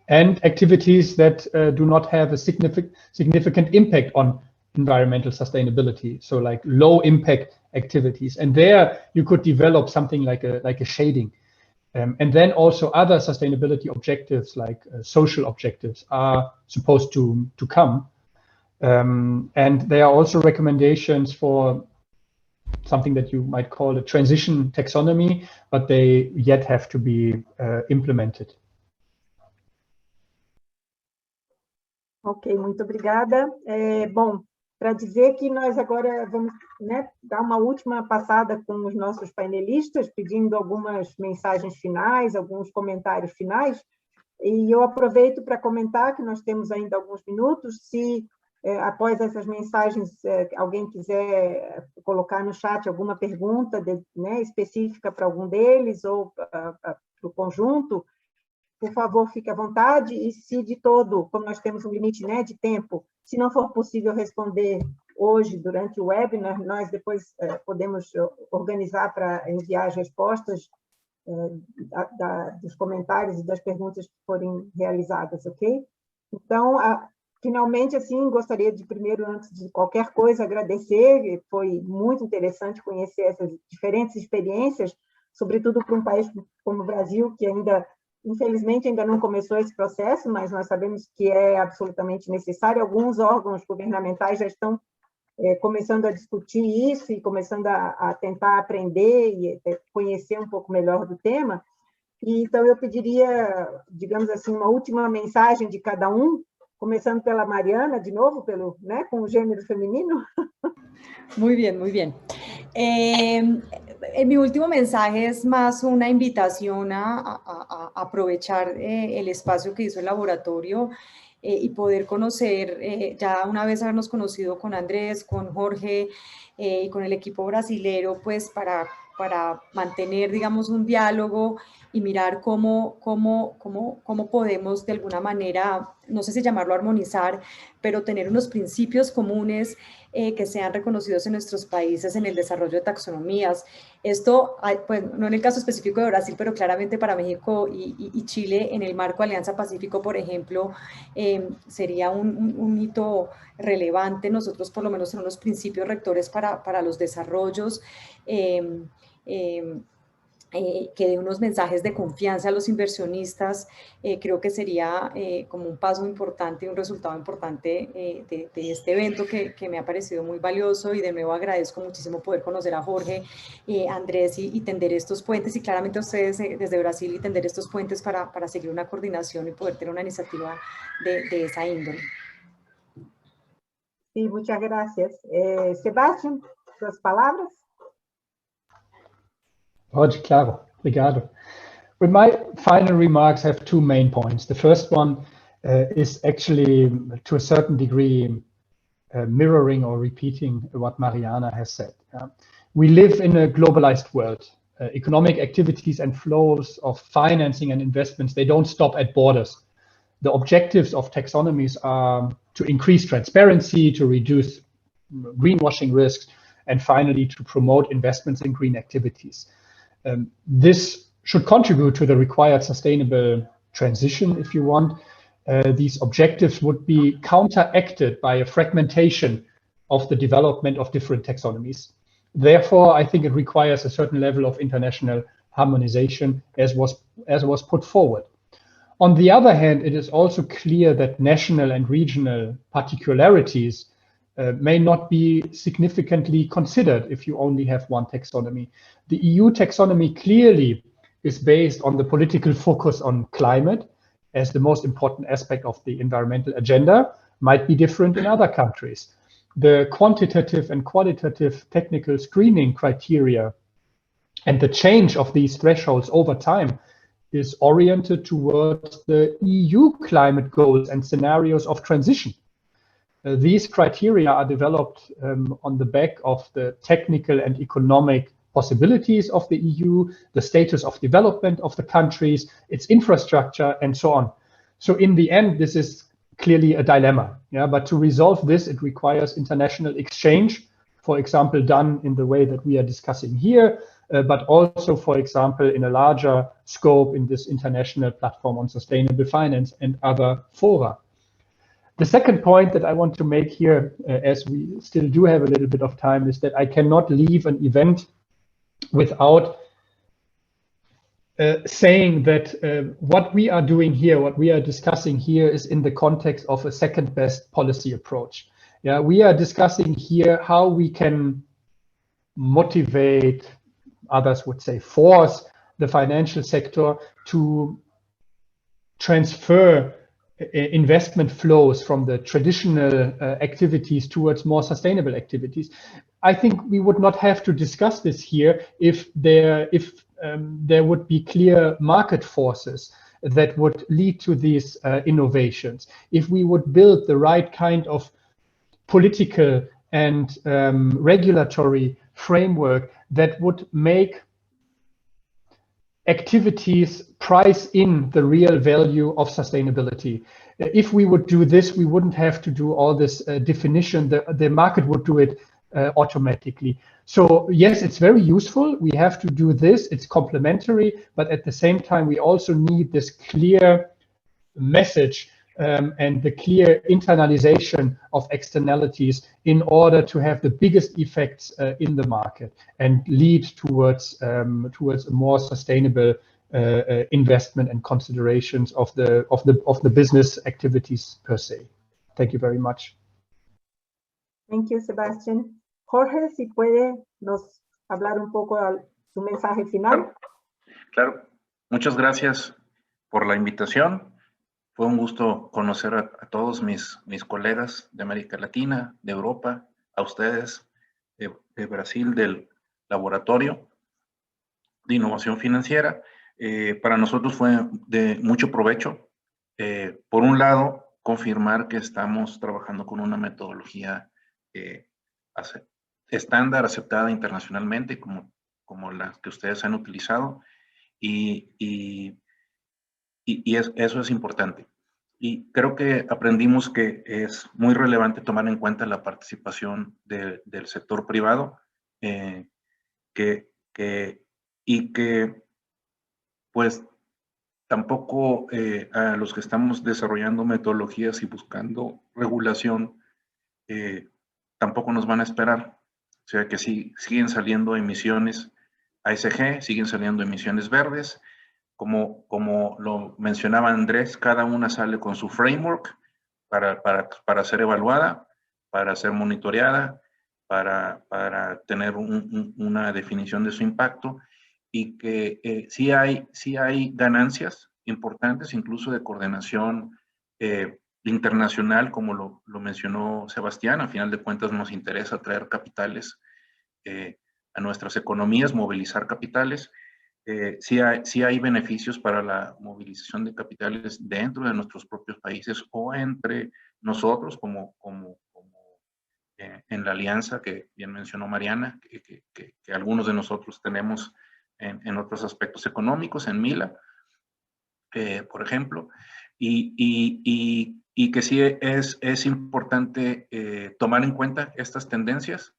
and activities that do not have a significant impact on environmental sustainability. So like low impact activities. And there you could develop something like a shading. And then also other sustainability objectives like social objectives are supposed to come. And there are also recommendations for something that you might call a transition taxonomy, but they yet have to be implemented. Ok, muito obrigada. Bom, para dizer que nós agora vamos, né, dar uma última passada com os nossos painelistas, pedindo algumas mensagens finais, alguns comentários finais, e eu aproveito para comentar que nós temos ainda alguns minutos. Se após essas mensagens alguém quiser colocar no chat alguma pergunta né, específica para algum deles ou para o conjunto, por favor, fique à vontade. E se de todo, como nós temos um limite, né, de tempo, se não for possível responder hoje durante o webinar, nós depois podemos organizar para enviar as respostas dos comentários e das perguntas que forem realizadas, ok? Então, finalmente, assim, gostaria de primeiro, antes de qualquer coisa, agradecer. Foi muito interessante conhecer essas diferentes experiências, sobretudo para um país como o Brasil, que ainda, infelizmente, ainda não começou esse processo, mas nós sabemos que é absolutamente necessário. Alguns órgãos governamentais já estão começando a discutir isso e começando a tentar aprender e conhecer um pouco melhor do tema. E, então, eu pediria, digamos assim, uma última mensagem de cada um, começando pela Mariana, de novo, né, com o gênero femenino. Muy bien, muy bien. Mi último mensaje es más una invitación a aprovechar el espacio que hizo el laboratorio y poder conocer, ya una vez habernos conocido con Andrés, con Jorge y con el equipo brasilero, pues para mantener, digamos, un diálogo y mirar cómo podemos de alguna manera, no sé si llamarlo armonizar, pero tener unos principios comunes que sean reconocidos en nuestros países en el desarrollo de taxonomías. Esto, pues, no en el caso específico de Brasil, pero claramente para México y Chile, en el marco de Alianza Pacífico, por ejemplo, sería un hito relevante. Nosotros, por lo menos, en unos principios rectores para los desarrollos, que dé unos mensajes de confianza a los inversionistas, creo que sería como un paso importante y un resultado importante de este evento que me ha parecido muy valioso. Y de nuevo agradezco muchísimo poder conocer a Jorge, Andrés y tender estos puentes, y claramente a ustedes desde Brasil, y tender estos puentes para seguir una coordinación y poder tener una iniciativa de esa índole. Sí, muchas gracias. Sebastián, sus palabras. Roger, claro. Obrigado. Well, my final remarks have two main points. The first one is actually, to a certain degree, mirroring or repeating what Mariana has said. We live in a globalized world. Economic activities and flows of financing and investments, they don't stop at borders. The objectives of taxonomies are to increase transparency, to reduce greenwashing risks, and finally to promote investments in green activities. This should contribute to the required sustainable transition, if you want. These objectives would be counteracted by a fragmentation of the development of different taxonomies. Therefore, I think it requires a certain level of international harmonization, as was put forward. On the other hand, it is also clear that national and regional particularities may not be significantly considered if you only have one taxonomy. The EU taxonomy clearly is based on the political focus on climate as the most important aspect of the environmental agenda, might be different in other countries. The quantitative and qualitative technical screening criteria and the change of these thresholds over time is oriented towards the EU climate goals and scenarios of transition. These criteria are developed on the back of the technical and economic possibilities of the EU, the status of development of the countries, its infrastructure, and so on. So in the end, this is clearly a dilemma. Yeah? But to resolve this, it requires international exchange, for example, done in the way that we are discussing here, but also, for example, in a larger scope in this international platform on sustainable finance and other fora. The second point that I want to make here, as we still do have a little bit of time, is that I cannot leave an event without saying that what we are doing here, what we are discussing here, is in the context of a second best policy approach. Yeah, we are discussing here how we can motivate, others would say force, the financial sector to transfer investment flows from the traditional activities towards more sustainable activities. I think we would not have to discuss this here if there would be clear market forces that would lead to these innovations. If we would build the right kind of political and regulatory framework that would make activities price in the real value of sustainability. If we would do this, we wouldn't have to do all this definition. The market would do it automatically. So yes, it's very useful. We have to do this. It's complementary, but at the same time, we also need this clear message and the clear internalization of externalities in order to have the biggest effects in the market and lead towards a more sustainable investment and considerations of the business activities per se. Thank you very much. Thank you, Sebastian. Jorge, si puede nos hablar un poco a su mensaje final. Claro. Muchas gracias por la invitación. Fue un gusto conocer a todos mis colegas de América Latina, de Europa, a ustedes, de Brasil, del Laboratorio de Innovación Financiera. Para nosotros fue de mucho provecho. Por un lado, confirmar que estamos trabajando con una metodología estándar, aceptada internacionalmente, como las que ustedes han utilizado, y eso es importante. Y creo que aprendimos que es muy relevante tomar en cuenta la participación del sector privado, y que pues tampoco a los que estamos desarrollando metodologías y buscando regulación, tampoco nos van a esperar. O sea que sí, siguen saliendo emisiones ASG, siguen saliendo emisiones verdes. Como lo mencionaba Andrés, cada una sale con su framework para ser evaluada, para ser monitoreada, para tener una definición de su impacto, y que sí hay ganancias importantes, incluso de coordinación internacional, como lo mencionó Sebastián. A final de cuentas nos interesa traer capitales a nuestras economías, movilizar capitales. Sí hay beneficios para la movilización de capitales dentro de nuestros propios países o entre nosotros, como en la alianza que bien mencionó Mariana, que algunos de nosotros tenemos en otros aspectos económicos, en MILA, por ejemplo, y que sí es importante tomar en cuenta estas tendencias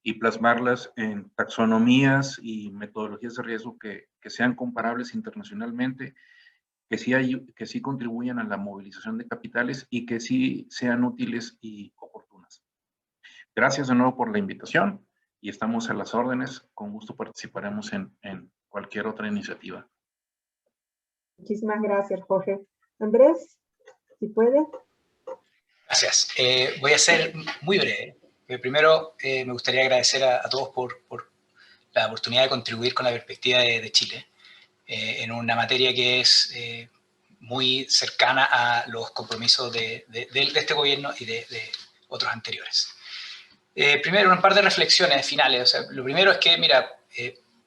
y plasmarlas en taxonomías y metodologías de riesgo que sean comparables internacionalmente, que sí contribuyan a la movilización de capitales y que sí sean útiles y oportunas. Gracias de nuevo por la invitación y estamos a las órdenes. Con gusto participaremos en cualquier otra iniciativa. Muchísimas gracias, Jorge. Andrés, si puede. Gracias. Voy a ser muy breve. Primero, me gustaría agradecer a todos por la oportunidad de contribuir con la perspectiva de Chile en una materia que es muy cercana a los compromisos de este gobierno y de otros anteriores. Primero, un par de reflexiones finales. O sea, lo primero es que, mira,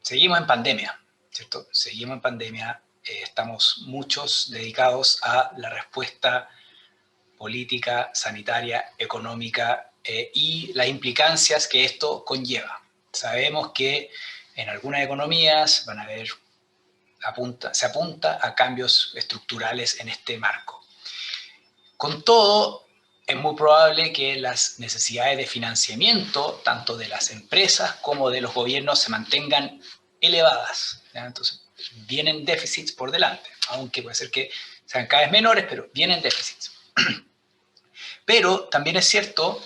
seguimos en pandemia, ¿cierto? Seguimos en pandemia. Estamos muchos dedicados a la respuesta política, sanitaria, económica, y las implicancias que esto conlleva. Sabemos que en algunas economías se apunta a cambios estructurales en este marco. Con todo, es muy probable que las necesidades de financiamiento, tanto de las empresas como de los gobiernos, se mantengan elevadas, ¿ya? Entonces, vienen déficits por delante, aunque puede ser que sean cada vez menores, pero vienen déficits. Pero también es cierto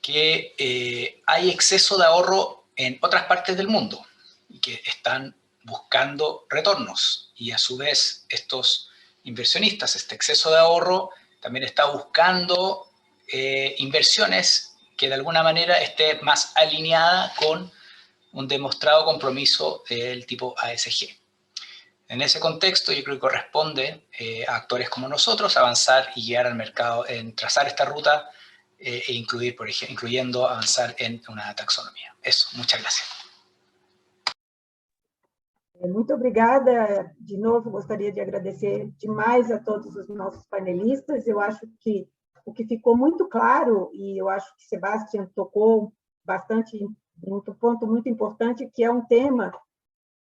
que hay exceso de ahorro en otras partes del mundo y que están buscando retornos, y a su vez estos inversionistas, este exceso de ahorro también está buscando inversiones que de alguna manera esté más alineada con un demostrado compromiso del tipo ASG. En ese contexto, yo creo que corresponde a actores como nosotros avanzar y guiar al mercado en trazar esta ruta e incluir, por ejemplo, incluyendo avanzar en una taxonomia. Eso, muchas gracias. Muito obrigada. De novo, gostaria de agradecer demais a todos os nossos panelistas. Eu acho que o que ficou muito claro, e eu acho que Sebastião tocou bastante em um ponto muito importante, que é um tema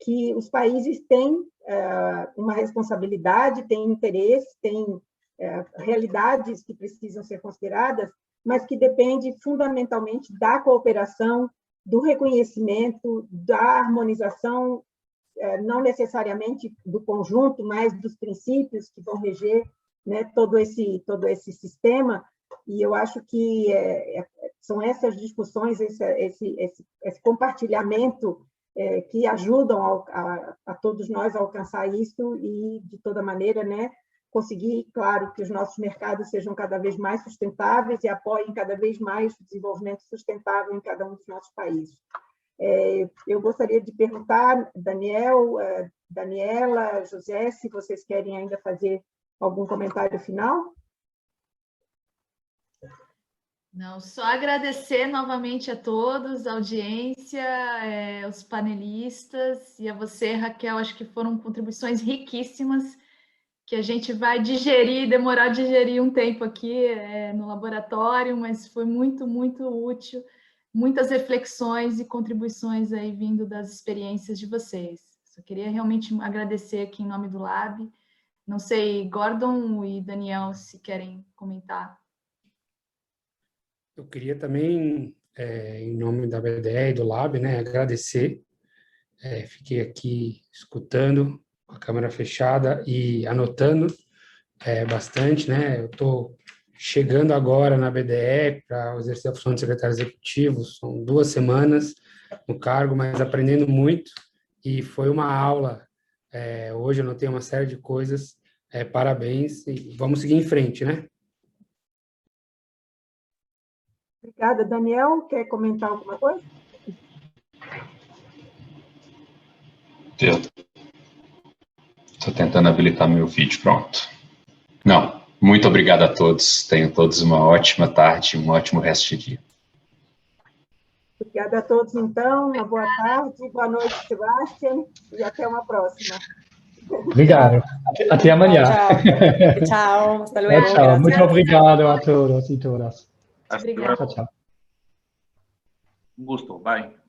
que os países têm uma responsabilidade, têm interesse, têm realidades que precisam ser consideradas, mas que depende fundamentalmente da cooperação, do reconhecimento, da harmonização, não necessariamente do conjunto, mas dos princípios que vão reger, né, todo esse sistema. E eu acho que são essas discussões, esse compartilhamento que ajudam a todos nós a alcançar isso e, de toda maneira, né, conseguir, claro, que os nossos mercados sejam cada vez mais sustentáveis e apoiem cada vez mais o desenvolvimento sustentável em cada um dos nossos países. Eu gostaria de perguntar, Daniel, Daniela, José, se vocês querem ainda fazer algum comentário final? Não, só agradecer novamente a todos, a audiência, os panelistas e a você, Raquel. Acho que foram contribuições riquíssimas que a gente vai demorar a digerir um tempo aqui no laboratório, mas foi muito, muito útil. Muitas reflexões e contribuições aí vindo das experiências de vocês. Só queria realmente agradecer aqui em nome do Lab. Não sei, Gordon e Daniel, se querem comentar. Eu queria também, em nome da BDE e do Lab, né, agradecer. Fiquei aqui escutando, com a câmera fechada e anotando bastante, né? Eu estou chegando agora na BDE para exercer a função de secretário executivo, são 2 semanas no cargo, mas aprendendo muito, e foi uma aula. Hoje eu notei uma série de coisas, parabéns, e vamos seguir em frente, né? Obrigada. Daniel, quer comentar alguma coisa? Estou tentando habilitar meu vídeo, pronto. Não, muito obrigado a todos. Tenham todos uma ótima tarde, um ótimo resto de dia. Obrigada a todos, então. Uma boa tarde, boa noite, Sebastião, e até uma próxima. Obrigado. Até amanhã. Tchau. Tchau. Hasta luego. Tchau. Muito obrigado a todos e todas. Obrigada. Tchau. Un gusto. Bye.